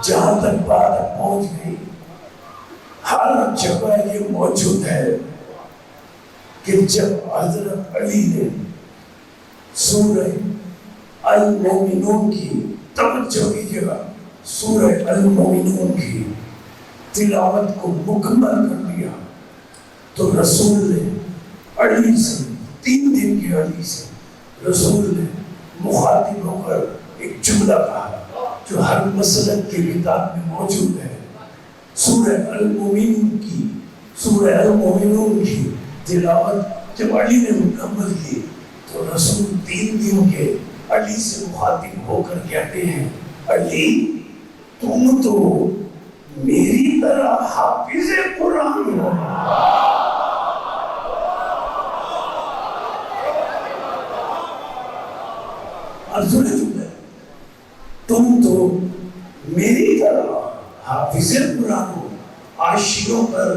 جہاں تک بات پہنچ گئی ہر جگہ یہ موجود ہے کہ جب حضرت علی نے سورہ المومنون کی, توجہ کیجیے, سورہ المومنون کی تلاوت کو مکمل کر لیا تو رسول نے علی سے 3 دن کے علی سے رسول نے مخاطب ہو کر ایک جملہ کہا جو ہر مسلک کے کتاب میں موجود ہے. سورہ المومنون کی تلاوت جب علی نے مکمل کی تو رسول 3 دن کے علی سے مخاطب ہو کر کہتے ہیں علی تم تو میری طرح حافظ قرآن ہو. تم تو میری طرح حافظ قرآن ہو. آج شیعوں پر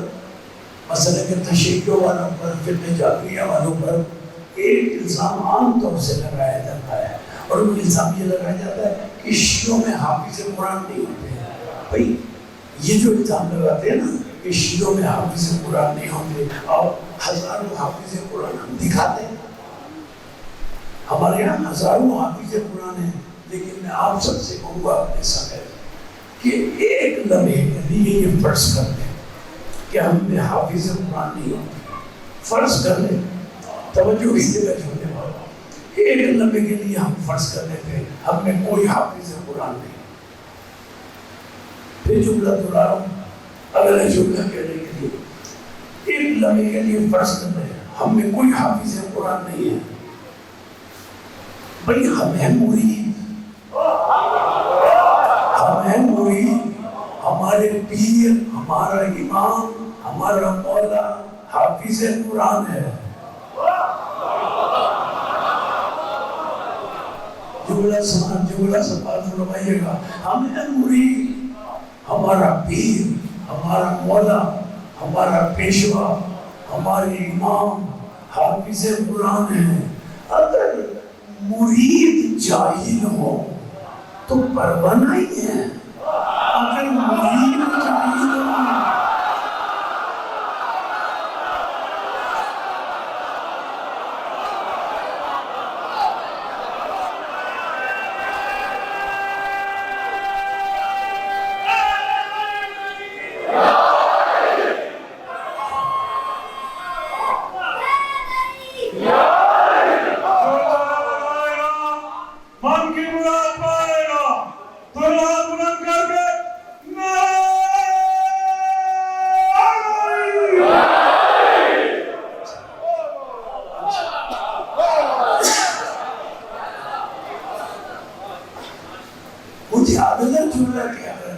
مثلا کہ تشیعوں والوں پر فتنہ جعفریہ والوں پر ایک الزام عام طور سے لگایا جاتا ہے, اور وہ الزام یہ لگایا جاتا ہے کہ شیعوں میں حافظ قرآن نہیں ہوتے ہیں. بھائی یہ جو الزام لگاتے ہیں نا کہ شیعوں میں حافظ قرآن نہیں ہوتے, اور ہزاروں حافظ قرآن ہم دکھاتے ہیں. ہمارے یہاں ہزاروں حافظ قرآن ہیں, لیکن میں آپ سب سے کہوں گا اپنے سامنے کہ ایک لمحے کے لیے یہ فرض کر لیں کہ ہم میں حافظ قرآن نہیں ہوتے. فرض کر لیں, توجہ کیجیے گا چھوٹے والا, ایک لمحے کے لیے ہم فرض کر لیتے ہیں ہم میں کوئی حافظ قرآن نہیں. پھر جملہ دہرا رہا ہوں, اگلا جملہ کہنے کے لیے ایک لمحے کے لیے فرض کر لیں ہم میں کوئی حافظ قرآن نہیں ہے. بھئی ہم ہیں مرید, ہم ہیں مرید, ہمارے پیر, ہمارا امام, ہمارا مولا حافظ قرآن ہے. جملہ سماعت فرمائیے گا. ہم ہیں مرید, ہمارا پیر, ہمارا مولا, ہمارا پیشوا, ہمارے امام حافظ قرآن ہے. اگر مرید جاہل ہو تو پروانہ ہی ہے. اگر مرید جاہل ہو اگلا جملہ کیا ہے؟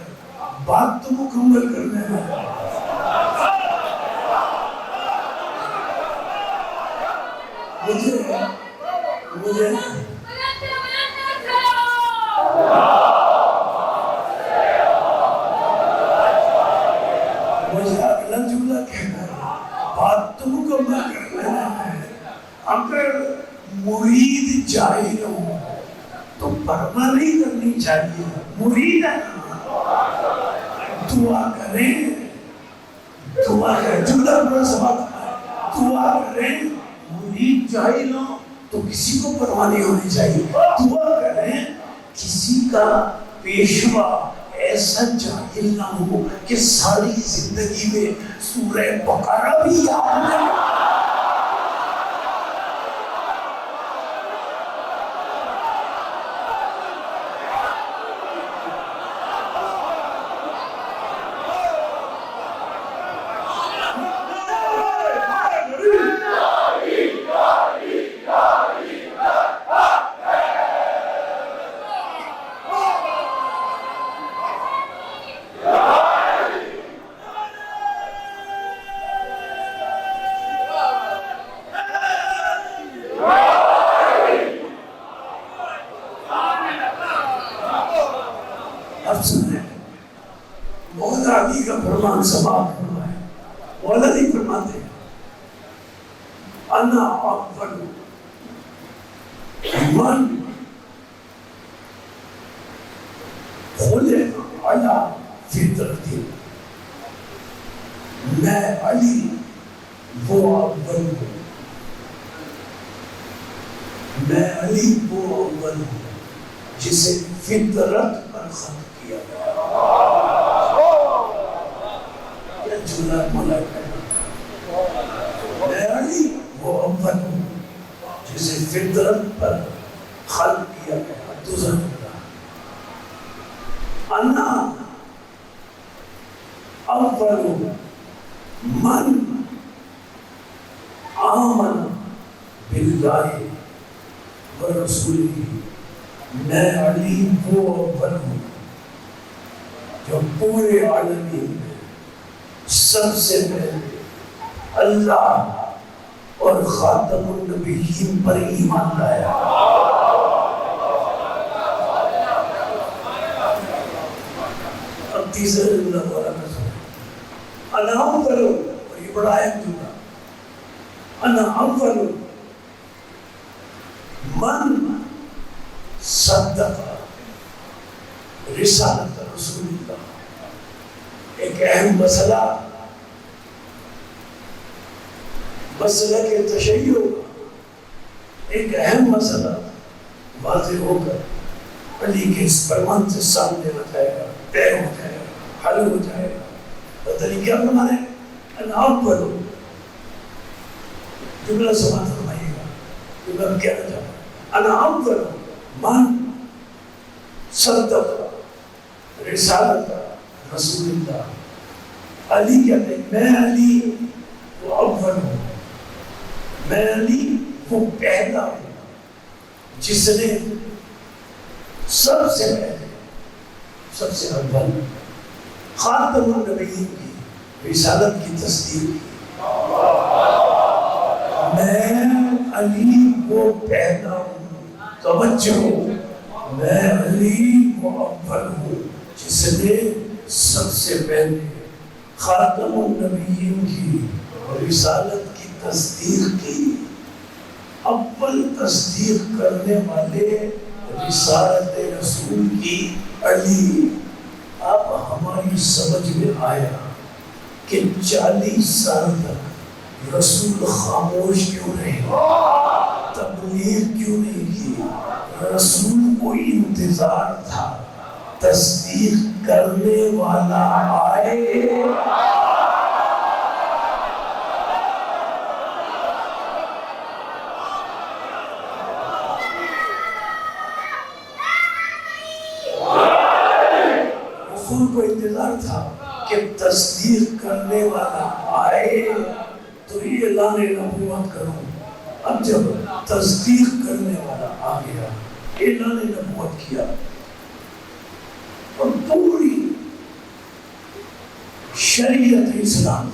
بات تو مکمل کرنے میں مجھے اگلا جملہ کہنا ہے، بات تو مکمل کرنے میں۔ اگر مرید جاہل ہو تو پرواہ نہیں کرنی چاہیے، مرید ہے دعا کریں، جملہ بڑا سبق ہے، دعا کریں۔ مرید جاہل ہو تو کسی کو پرواہ نہیں ہونی چاہیے، دعا کریں کسی کا پیشوا ایسا جاہل نہ ہو کہ ساری زندگی میں سورہ بقرہ بھی یاد نہیں۔ اب سنیں، مولا علی کا فرمان سماعت فرمائے، مولا علی فرماتے ہیں انا اول من خلق علی فطرت، میں علی وہ اول ہوں، میں علی وہ اول ہوں جسے فطرت پر خلق کیا گیا۔ یہ جملہ مولا کہنا، میں علی وہ اول ہوں جسے فطرت پر خلق کیا گیا۔ دوسرا جملہ انا اول من آمن باللہ ورسولہ، میں علی وہ اول ہوں جو پورے عالمین میں سب سے پہلے اللہ اور خاتم النبیین پر ایمان لایا۔ اب تیسرا جملہ بولا میں سنا، انا اول، اور یہ بڑا اہم جملہ، انا اول من صدق رسالت رسول اللہ۔ ایک اہم مسئلہ کے تشیع کا ایک اہم مسئلہ واضح ہو کر علی کے اس فرمان سے سامنے آ جائے گا، طے ہو جائے گا، حل ہو جائے گا۔ پتہ نہیں کیا فرمانے، انا اول، جملہ سماعت فرمائیے گا، جملہ کہنا چاہتا ہوں، انا اول من صدق رسالت رسول اللہ۔ علی کہتے ہیں میں علی وہ اول ہوں، میں علی وہ پہلا ہوں جس نے سب سے پہلے، سب سے اول خاتم النبیین کی رسالت کی تصدیق کی۔ میں علی وہ پہلا ہوں، توجہ ہو، میں علی وہ اول ہوں جس نے سب سے پہلے خاتم النبیین کی رسالت کی تصدیق کی۔ اول تصدیق کرنے والے رسالت رسول کی علی۔ اب ہماری سمجھ میں آیا کہ 40 سال تک رسول خاموش کیوں رہے، تبلیغ کیوں نہیں کی؟ رسول کو انتظار تھا تصدیق کرنے والا آئے۔ رسول کو انتظار تھا کہ تصدیق کرنے والا آئے تو اعلان نبوت کروں۔ اب جب تصدیق کرنے والا آ گیا، اعلان نبوت کیا، پوری شریعت اسلام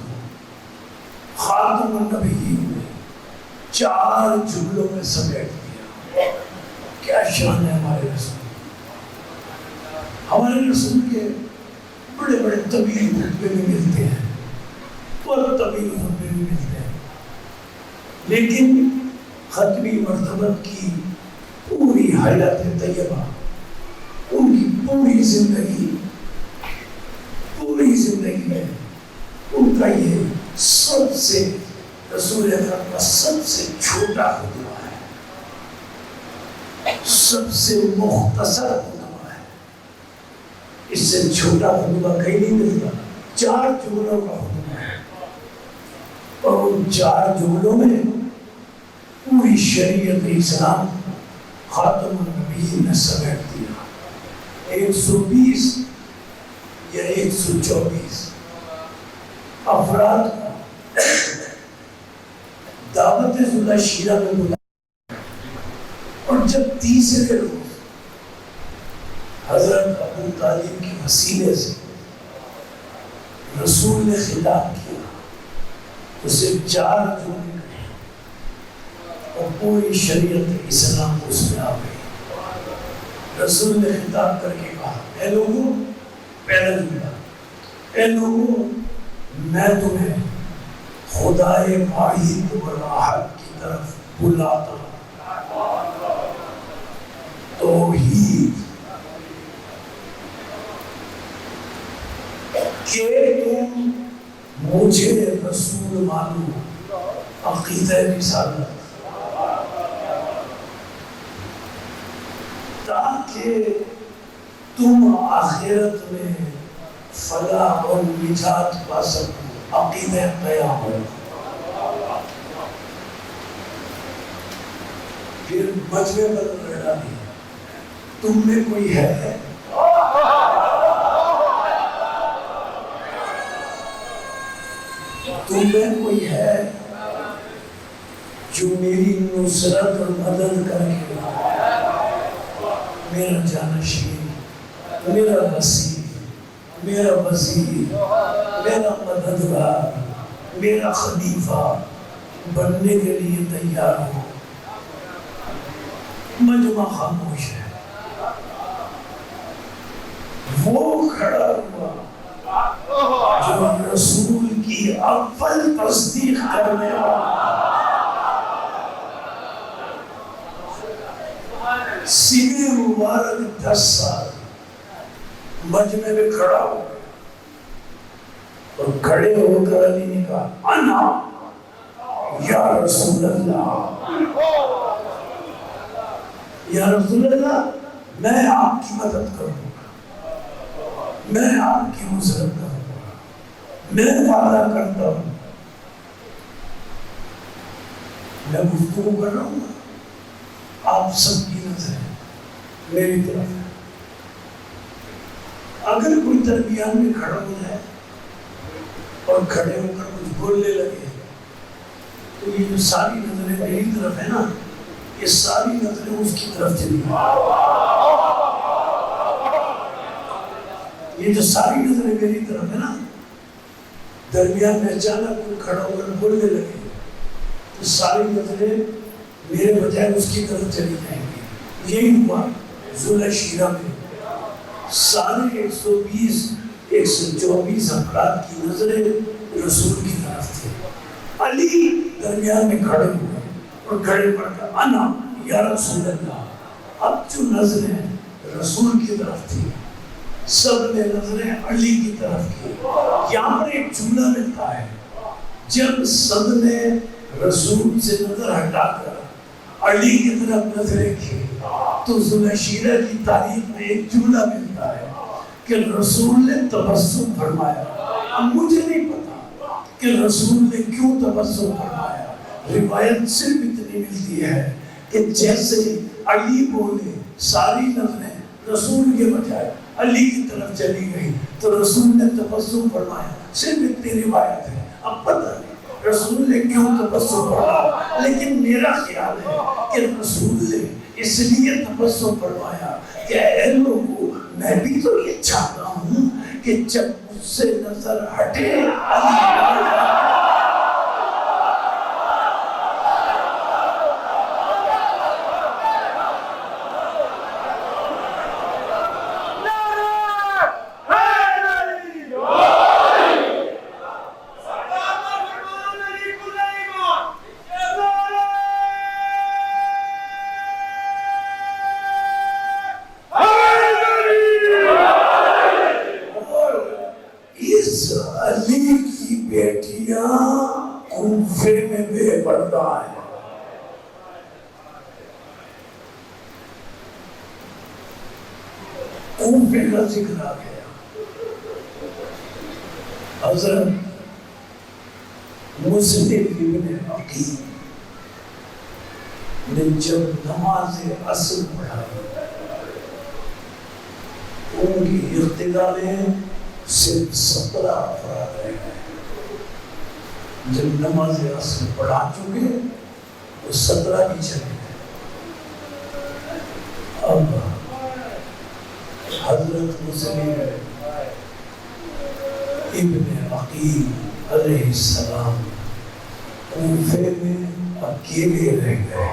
خاتم النبیین میں 4 جملوں میں سمیٹ دیا. کیا شان ہے ہمارے رسول. ہمارے رسول کے بڑے بڑے طویل خطبے بھی ملتے ہیں، بہت طویل خطبے بھی ملتے ہیں، لیکن ختمی مرتبہ کی پوری حیات طیبہ، ان کی پوری زندگی میں ان کا یہ سب سے رسول اکرم کا سب سے چھوٹا خطبہ ہے، سب سے مختصر خطبہ ہے. اس سے چھوٹا خطبہ کہیں نہیں ملتا. 4 جملوں کا خطبہ ہے، اور ان 4 جملوں میں پوری شریعت اسلام خاتم النبیین نے سمیٹ دیا. 120 یا 124 افراد کو دعوت ذوالفقار شیرہ میں بلایا، اور جب تیسرے روز حضرت ابو طالب کی وسیلے سے رسول نے خطاب کیا تو صرف 4 جملے کہے اور پوری شریعت اسلام اس میں آ گئی. رسول نے خطاب کر کے کہا، اے لوگوں، پہلا جملہ، اے لوگوں، میں تمہیں خدائے واحد و احد کی طرف بلاتا ہوں. توحید، کہ تم مجھے رسول مانو، عقیدہ رسالت، تاکہ تم آخرت میں فلاح اور نجات پا سکو، عقیدہ قیامت. پھر مجمع پر لڑا دی، تم میں کوئی ہے؟ تم میں کوئی ہے جو میری نصرت اور مدد کر کے میرا جانشین، میرا وسیع، میرا وزیر، میرا مددگار، میرا خلیفہ بننے کے لیے تیار ہو؟ مجمع خاموش ہے. وہ کھڑا ہوا جو رسول کی اول تصدیق کرنے والا، سینے مبارک 10 سال مجمع میں کھڑا ہو، اور کھڑے ہو کر علی نے کہا، انا یا رسول اللہ، یا رسول اللہ، میں آپ کی مدد کروں گا، میں آپ کی نصرت کروں گا، میں وعدہ کرتا ہوں. میں گفتگو کر رہا ہوں، آپ سب کی نظر میری طرف ہے. اگر کوئی درمیان میں کھڑا ہو جائے اور کھڑے ہو کر کچھ بولنے لگے تو یہ جو ساری نظریں میری طرف ہے نا، یہ ساری نظریں اس کی طرف چلی گئی. یہ جو ساری نظریں میری طرف ہے نا، درمیان میں اچانک کوئی کھڑا ہو کر بولنے لگے تو ساری نظریں میرے بجائے اس کی طرف چلی جائیں گی. یہی ہوا ذوالفقار شیرہ میں. سارے 124 افراد کی نظریں رسول کی طرف تھی. علی درمیان میں کھڑے ہوئے اور کھڑے پڑ کر، انا یا رسول اللہ. اب جو نظریں رسول کی طرف تھی، سب نے نظریں علی کی طرف کی. یہاں پر ایک جملہ ملتا ہے، جب سب نے رسول سے نظر ہٹا کر علی کی طرف نظریں کی تو ذوالفقار شیرہ کی تاریخ میں ایک جملہ ملتا ہے کہ رسول نے تبسم فرمایا. اب مجھے نہیں پتا کہ رسول نے کیوں تبسم فرمایا. روایت صرف اتنی ملتی ہے کہ جیسے علی بولے ساری نظریں رسول کے بجائے علی کی طرف چلی گئی تو رسول نے تبسم فرمایا. صرف اتنی روایت ہے. اب پتہ نہیں رسول نے کیوں تبسم فرمایا، لیکن میرا خیال ہے کہ رسول نے اس لیے تبسم فرمایا کہ اے لوگوں، میں بھی تو یہ چاہتا ہوں کہ جب مجھ سے نظر ہٹے علی کی بیٹیاں کوفے میں بے پردہ ہیں. کوفے کا ذکر آ گیا. حضرت مسلم ابن عقیل نے جب نماز عصر پڑھائی ان کی ابتدا میں صرف 17 افراد رہ گئے. جب نماز عصر پڑھا چکے تو 17 بھی چلے گئے. اب حضرت مسلم ابن عقیل علیہ السلام کوفے میں اکیلے رہ گئے.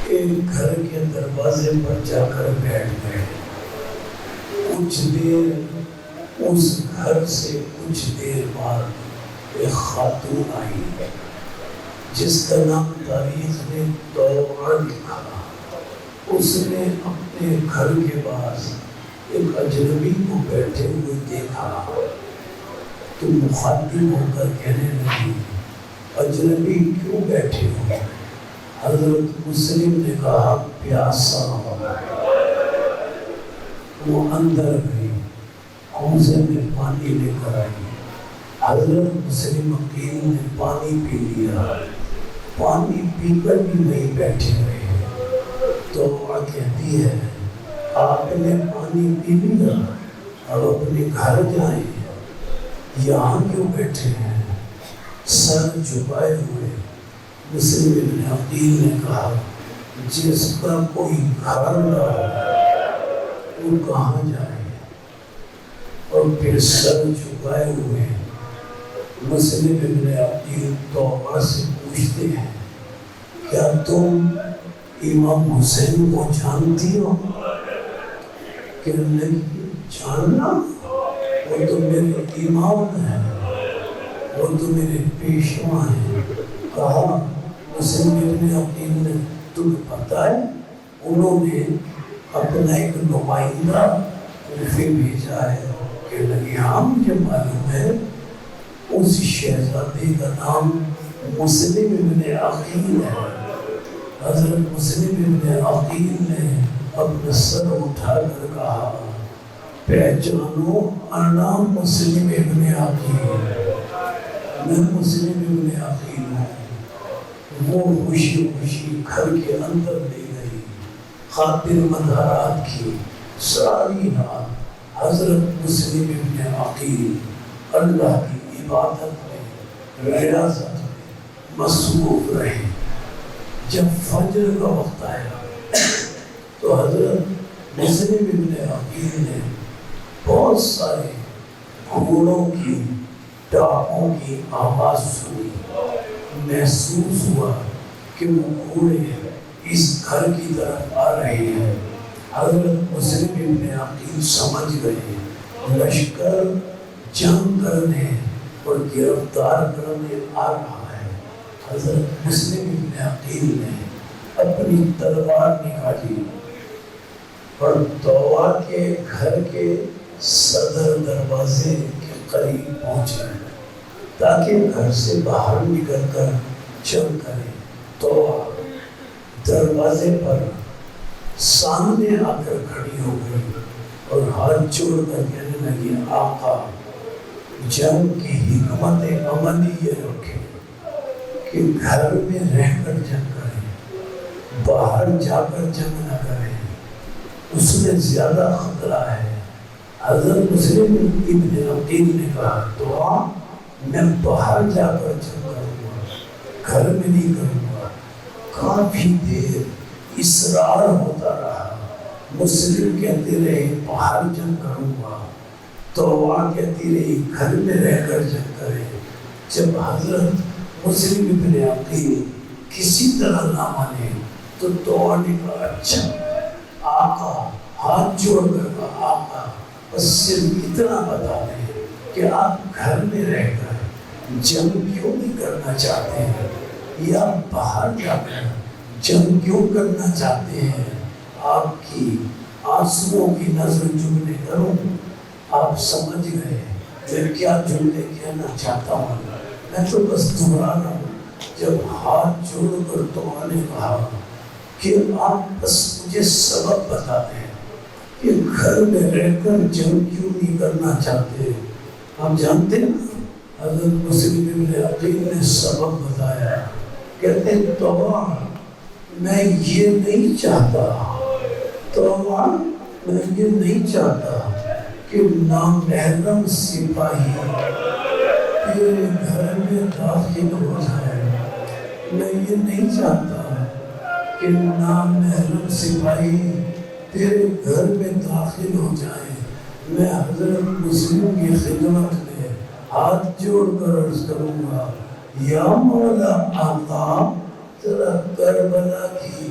ایک گھر کے دروازے پر جا کر بیٹھ گئے. کچھ دیر اس گھر سے کچھ دیر بعد ایک خاتون آئی جس کا نام تاریخ نے طوعہ لکھا. اس نے اپنے گھر کے پاس ایک اجنبی کو بیٹھے ہوئے دیکھا تو مخاطب ہو کر کہنے لگی اجنبی کیوں بیٹھے ہو؟ حضرت مسلم نے کہا پیاسا ہوں. وہ اندر گئی حوضے میں پانی لے کر آئی. حضرت مسلم عقیل نے پانی پی لیا. پانی پی کر بھی نہیں بیٹھے رہے. تو وہ کہتی ہے آپ نے پانی پی لیا اب اپنے گھر جائیں, یہاں کیوں بیٹھے ہیں؟ سر جھکائے ہوئے مسلم ابن عقیل نے کہا جس کا کوئی گھر نہ ہو وہ کہاں جائے؟ اور پھر سر جھکائے ہوئے مسلم ابن عقیل طوعہ سے پوچھتے ہیں کیا تم امام حسین کو جانتی ہو؟ کہ نہیں جاننا, وہ تو میرے امام ہیں, وہ تو میرے پیشوا ہیں. کہا مسلم ابن عقیل نے تمہیں پتہ ہے انہوں نے اپنا ایک نمائندہ کوفے بھیجا ہے. کہ لگی ہاں مجھے معلوم ہے اس شہزادے کا نام مسلم ابن عقیل ہے. حضرت مسلم ابن عقیل نے اپنا سر اٹھا کر کہا پہچانو انا مسلم ابن عقیل, میں مسلم ابن عقیل ہوں. وہ خوشی خوشی گھر کے اندر لے گئی. خاطر مدارات کی ساری رات حضرت مسلم ابن عقیل اللہ کی عبادت میں ریاضت میں مصروف رہے. جب فجر کا وقت آیا تو حضرت مسلم ابن عقیل نے بہت سارے گھوڑوں کی ٹاپوں کی آواز سنی. محسوس ہوا کہ وہ گھوڑے اس گھر کی طرف آ رہے ہیں. حضرت مسلم ابن عقیل سمجھ گئے لشکر جنگ کرنے اور گرفتار کرنے آ رہا ہے. حضرت مسلم ابن عقیل نے اپنی تلوار نکالی اور طوعہ کے گھر کے صدر دروازے کے قریب پہنچے تاکہ گھر سے باہر نکل کر جنگ کرے. طوعہ دروازے پر سامنے آ کر کھڑی ہو گئی اور ہاتھ جوڑ کر کہنے لگی آقا جنگ کی حکمت عملی یہ رکھے کہ گھر میں رہ کر جنگ کریں, باہر جا کر جنگ نہ کریں, اس میں زیادہ خطرہ ہے. حضرت مسلم ابن عقیل نے کہا دعا میں باہر جا کر جنگ کروں گا, گھر میں نہیں کروں گا. کافی دیر اصرار ہوتا رہا. مسلم کہتی رہی باہر جنگ کروں گا، توبہ کہتی رہی گھر میں رہ کر جنگ کرے۔ جب حضرت مسلم ابن عقیل کسی طرح نہ مانے تو توبہ نے کہا اچھا آقا، ہاتھ جوڑ کر کہا آقا بس صرف اتنا بتا دیں کہ آپ گھر میں رہ کر جنگ کیوں نہیں کرنا چاہتے ہیں، یا باہر جا کر جنگ کیوں کرنا چاہتے ہیں؟ آپ کی آنسوؤں کی نظر جملے کروں، آپ سمجھ گئے میں کیا جملے کہنا چاہتا ہوں۔ میں تو بس دہرا رہا ہوں، جب ہاتھ جوڑ کر تو نے کہا کہ آپ بس مجھے سبب بتا دیں کہ گھر میں رہ کر جنگ کیوں نہیں کرنا چاہتے۔ آپ جانتے ہیں حضرت مسلم ابن عقیل نے سبب بتایا، کہتے ہیں توبہ میں یہ نہیں چاہتا، توبہ میں یہ نہیں چاہتا کہ نامحرم سپاہی تیرے گھر میں داخل ہو جائے، میں یہ نہیں چاہتا کہ نامحرم سپاہی تیرے گھر میں داخل ہو جائے۔ میں حضرت مسلم کی خدمت میں ہاتھ جوڑ کر عرض کروں گا یا مولا آقا، ذرا کربلا کی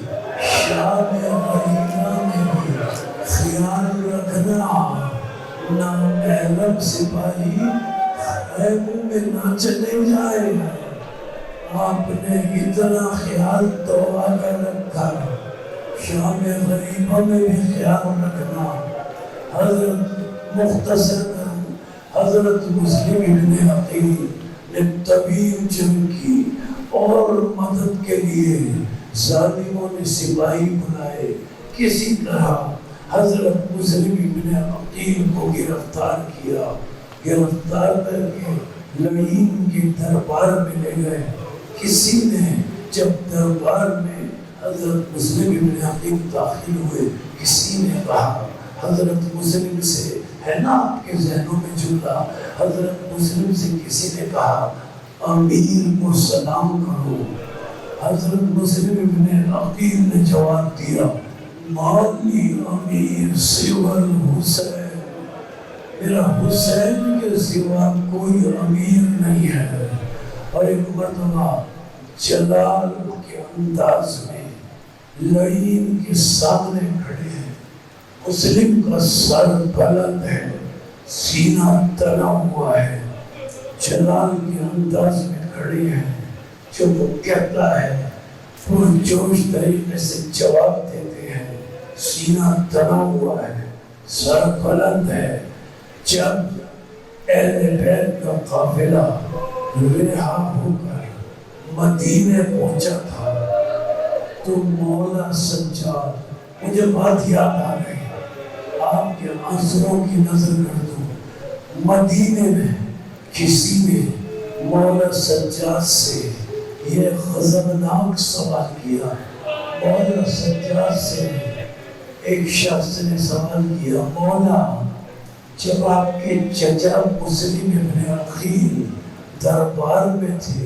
شام غریبہ میں بھی خیال رکھنا، نامحرم سپاہی خیموں میں نہ چلے جائے۔ آپ نے اتنا خیال توبہ کا رکھا، شام غریبہ میں بھی خیال رکھنا۔ حضرت مختصر حضرت مسلم ابن عقیل نے طویل جنگ کی اور مدد کے لیے ظالموں نے سپاہی بلائے، کسی طرح حضرت مسلم ابن عقیل کو گرفتار کیا، گرفتار کر کے لعین کے دربار میں لے گئے۔ کسی نے جب دربار میں حضرت مسلم ابن عقیل داخل ہوئے، کسی نے کہا حضرت مسلم سے، ہے نا آپ کے ذہنوں میں جملہ، حضرت مسلم سے کسی نے کہا امیر کو سلام کرو۔ حضرت مسلم ابن عقیل نے جواب دیا مالی امیر سوى الحسین، میرا حسین کے سوا کوئی امیر نہیں ہے۔ اور ایک مرتبہ جلال کے انداز میں لعین کے سامنے کھڑے ہیں، مسلم کا سر بلند ہے، سینہ تنا ہوا ہے، جلال کے انداز میں کھڑے ہیں۔ جو وہ کہتا ہے وہ جوش طریقے سے جواب دیتے ہیں، سینہ تنا ہوا ہے، سر بلند ہے۔ جب اہل بیت کا قافلہ رہا ہو کر مدینے پہنچا تھا تو مولا سجاد، مجھے بات یاد آ گئی، آپ کے آنسوؤں کی نظر کر دوں۔ مدینے میں کسی نے مولا سجاد سے یہ غضبناک سوال کیا، مولا سجاد سے ایک شخص نے سوال کیا، مولا جب آپ کے چچا مسلم ابن عقیل دربار میں تھے،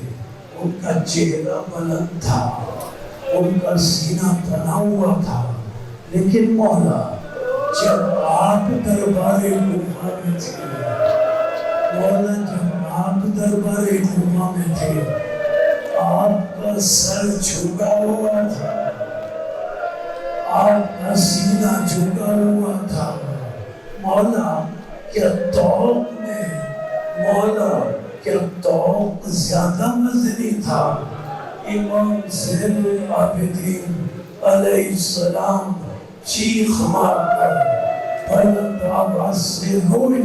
ان کا چہرہ بلند تھا، ان کا سینہ تنا ہوا تھا، لیکن مولا جب آپ دربار کوفہ میں تھے، مولا جب آپ دربار کوفہ میں تھے، آپ کا سر جھکا ہوا تھا، آپ کا سینہ جھکا ہوا تھا۔ مولا کیا توق میں، مولا کیا توق زیادہ مزنی تھا؟ امام زین العابدین علیہ السلام چیخ مار کر بلند آواز سے روئے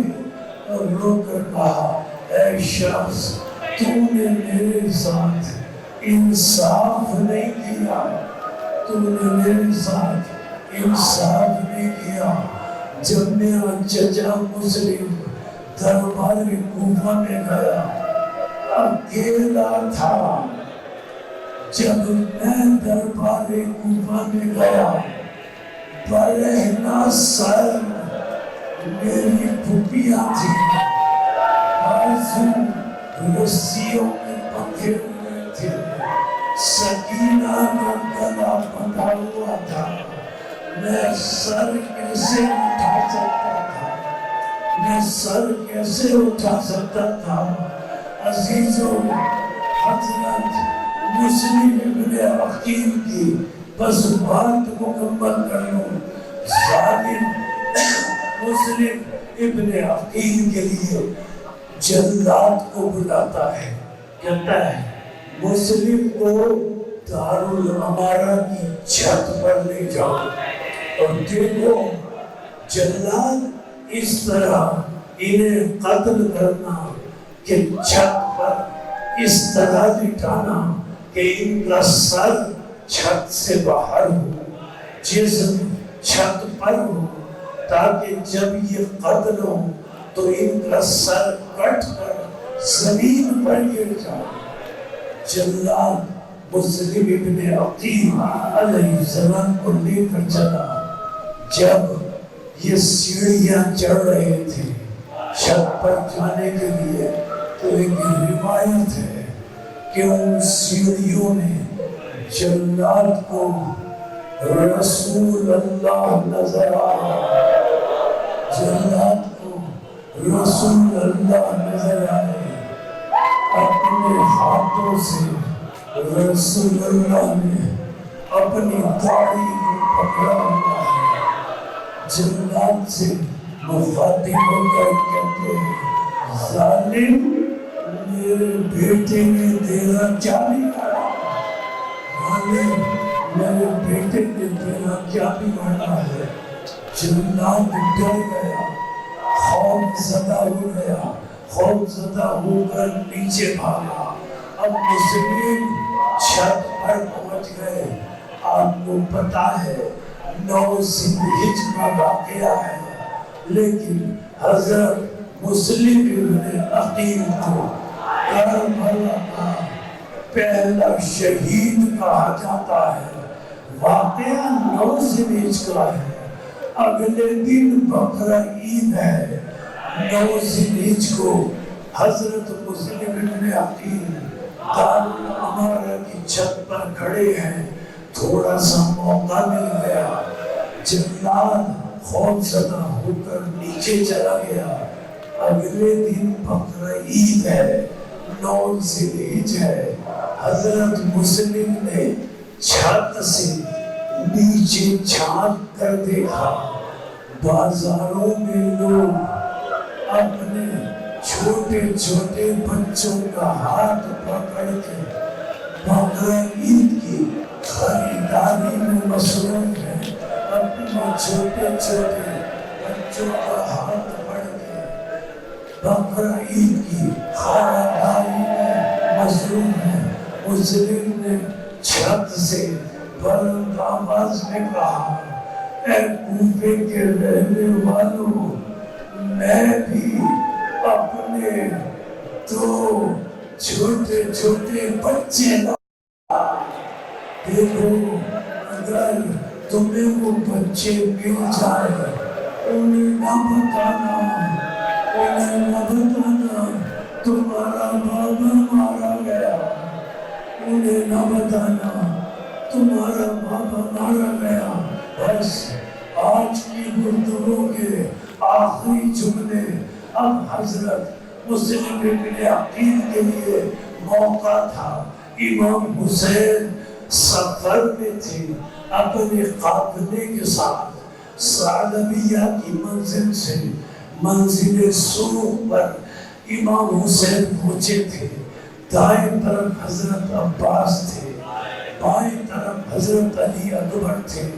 اور رو کر کہا، اے شخص تو نے میرے ساتھ انصاف نہیں کیا، تو نے میرے ساتھ انصاف نہیں کیا۔ جب میرا چچا مسلم دربار کوفہ میں گیا، اکیلا تھا، جب میں دربار کوفہ میں گیا، برہنہ سر میری پھوپھیاں تھیں، بازو رسیوں میں پکے ہوئے تھے، سکینہ کا گلا بندھا ہوا تھا، میں سر کیسے اٹھا سکتا تھا، میں سر کیسے اٹھا سکتا تھا۔ عزیزوں، حضرت مسلم ابن عقیل کی بس بات مکمل کر لوں۔ ظالم مسلم ابن عقیل کے لیے جلاد کو بلاتا ہے، کہتا ہے مسلم کو دارالعمارہ کی چھت پر لے جاؤ اور دیکھو جلاد اس طرح انہیں قتل کرنا کہ چھت پر اس طرح لٹانا کہ ان کا سر چھت سے باہر ہو، جسم چھت پر ہو، تاکہ جب یہ قتل ہو تو ان کا سر کٹ کر زمین پر گر جائے۔ جلاد مسلم ابن عقیل علیہ السلام کو لے کر چلا۔ جب یہ سیڑھیاں چڑھ رہے تھے چھت پر جانے کے لیے، تو ایک روایت ہے کہ ان سیڑھیوں نے جلاد کو رسول اللہ نظر آیا، جلاد کو رسول اللہ نظر آئے۔ اپنے ہاتھوں سے رسول اللہ نے اپنی داڑھی کو پکڑا ہوا ہے۔ جلاد سے مخاطب ہو کر کہتے ہیں ظالم، میرے بیٹے نے تیرا کیا بگاڑا؟ ظالم، میرے بیٹے نے تیرا کیا بگاڑا ہے؟ جلاد ڈر گیا، خوف زدہ ہو گیا، خوف زدہ ہو کر نیچے بھاگا۔ اب مسلم چھت پر پہنچ گئے۔ آپ کو پتا ہے 9 ذی الحجہ کا واقعہ ہے، لیکن حضرت مسلم ابن عقیل کو کربلا کا پہلا شہید کہا جاتا ہے۔ واقعہ 9 ذی الحجہ کا ہے، اگلے دن بقرعید ہے۔ 9 ذی الحجہ کو حضرت مسلم ابن عقیل دارالعمارہ کی چھت پر کھڑے ہیں، تھوڑا سا موقع مل گیا۔ جلاد خوف زدہ ہو کر نیچے چلا گیا۔ اگلے دن بقرعید ہے، 9 ذی الحجہ ہے۔ حضرت مسلم نے چھت سے نیچے جھانک کر دیکھا، بازاروں میں لوگ اپنے چھوٹے چھوٹے بچوں کا ہاتھ پکڑ کے بقرعید کی خریداری میں مصروف ہیں۔ اپنے چھوٹے چھوٹے بچوں کا ہاتھ پکڑ کے بقرعید کی خریداری میں مصروف ہیں۔ مسلم نے چھت سے بلند آواز میں کہا، اے کوفے کے رہنے والوں، میں بھی اپنے 2 چھوٹے چھوٹے بچے لاؤں۔ دیکھو اگر تمہیں وہ بچے مل جائے، انہیں نہ بتانا، انہیں نہ بتانا تمہارا بابا مارا گیا، انہیں نہ بتانا تمہارا بابا مارا گیا۔ بس آج کی گفتگو کے آخری جملے اب حضرت مسلم ابن عقیل کے لیے موقع تھا۔ امام حسین سفر میں تھے، اپنے قافلے کے ساتھ ثعلبیہ کی منزل سے منزل سوق پر امام حسین پہنچے تھے۔ دائیں طرف حضرت عباس تھے، بائیں طرف حضرت علی اکبر تھے۔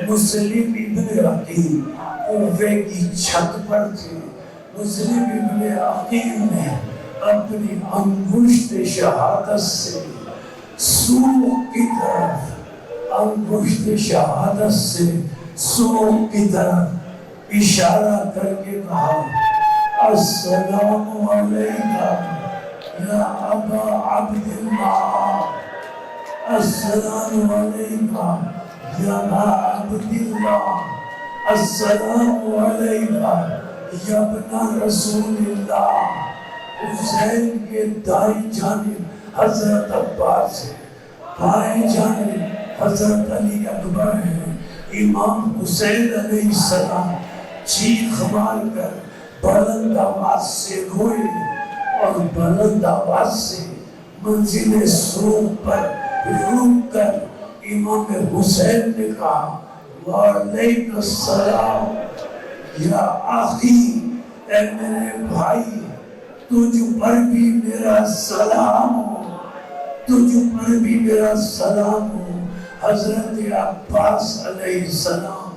مسلم ابن عقیل کوفے کی چھت پر تھے۔ مسلم ابن عقیل نے اپنی انگشت شہادت سے سوق کی طرف، انگشت شہادت سے سوق کی طرف اشارہ کر کے کہا، السلام علیکہ یا ابا عبداللہ، السلام علیکہ یا ابا عبداللہ، السلام علیکہ یا ابن رسول اللہ۔ حسین کے دائیں جانب حضرت عباس ہے، بائیں جانب حضرت علی اکبر ہے، امام حسین علیہ السلام چیخ مار کر بلند آواز سے روئے اور بلند آواز سے منزل سرو پر روک کر امام حسین نے کہا وعلیکم السلام یا آخی، اے میرے بھائی تجھ پر بھی میرا سلام ہو، تجھ پر بھی میرا سلام ہو۔ حضرت عباس علیہ السلام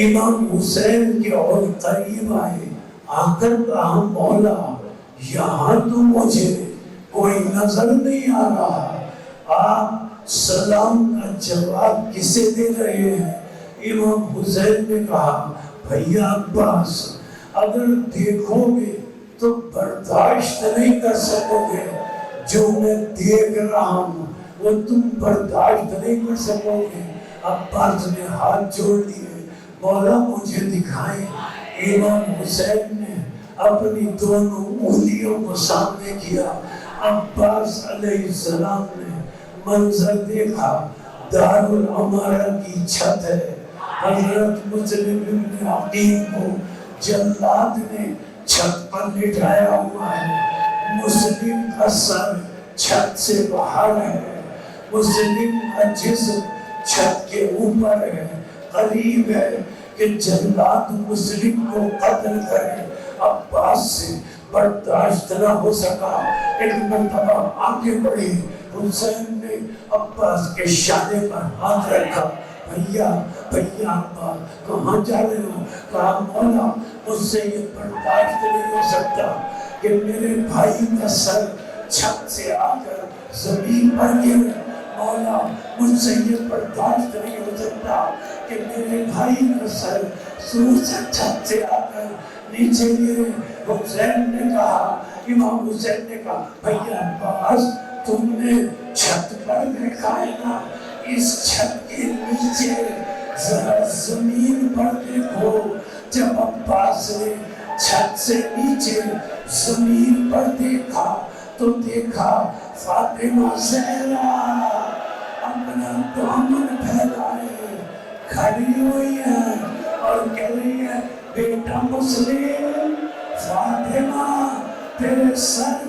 امام حسین کے اور قریب آئے، آ کر کہا مولا یہاں تو مجھے کوئی نظر نہیں آ رہا، آپ سلام کا جواب کسے دے رہے ہیں؟ امام حسین نے کہا بھیا عباس اگر دیکھو گے تو برداشت نہیں کر سکو گے، جو میں دیکھ رہا ہوں وہ تم برداشت نہیں کر سکو گے۔ عباس نے ہاتھ جوڑ دیے، مولا مجھے دکھائیں۔ امام حسین نے اپنی دونوں انگلیوں کو سامنے کیا، عباس علیہ السلام نے منظر دیکھا، دارالعمارہ کی چھت ہے، حضرت مسلم بن عقیل کو جلاد نے چھت پر لٹایا ہوا ہے، مسلم کا سر چھت سے باہر ہے، مسلم کا جسم چھت کے اوپر ہے، قریب ہے کہ جلاد مسلم کو قتل کرے۔ عباس سے برداشت نہ ہو سکا، ایک مرتبہ آگے بڑھی، حسین نے عباس کے شانے پر ہاتھ رکھا، بھیا بھیا عباس کہاں جا رہے ہو؟ کہا مولا مجھ سے یہ برداشت نہیں ہو سکتا کہ میرے بھائی کا سر چھت سے آ کر زمین پر گرے، مولا مجھ سے یہ برداشت نہیں ہو سکتا کہ میرے بھائی کا سر سور سے چھت سے آ کر نیچے گرے۔ حسین نے کہا، امام حسین نے کہا بھیا عباس تم نے چھت پر دیکھا ہے نا، اس چھت کے نیچے ذرا زمین پر دیکھو۔ جب عباس نے چھت سے نیچے زمین پر دیکھا تو دیکھا فاطمہ زہرا اپنا دامن پھیلائے کھڑی ہوئی ہے اور کہہ رہی ہے بیٹا مسلم، فاطمہ تیرے سر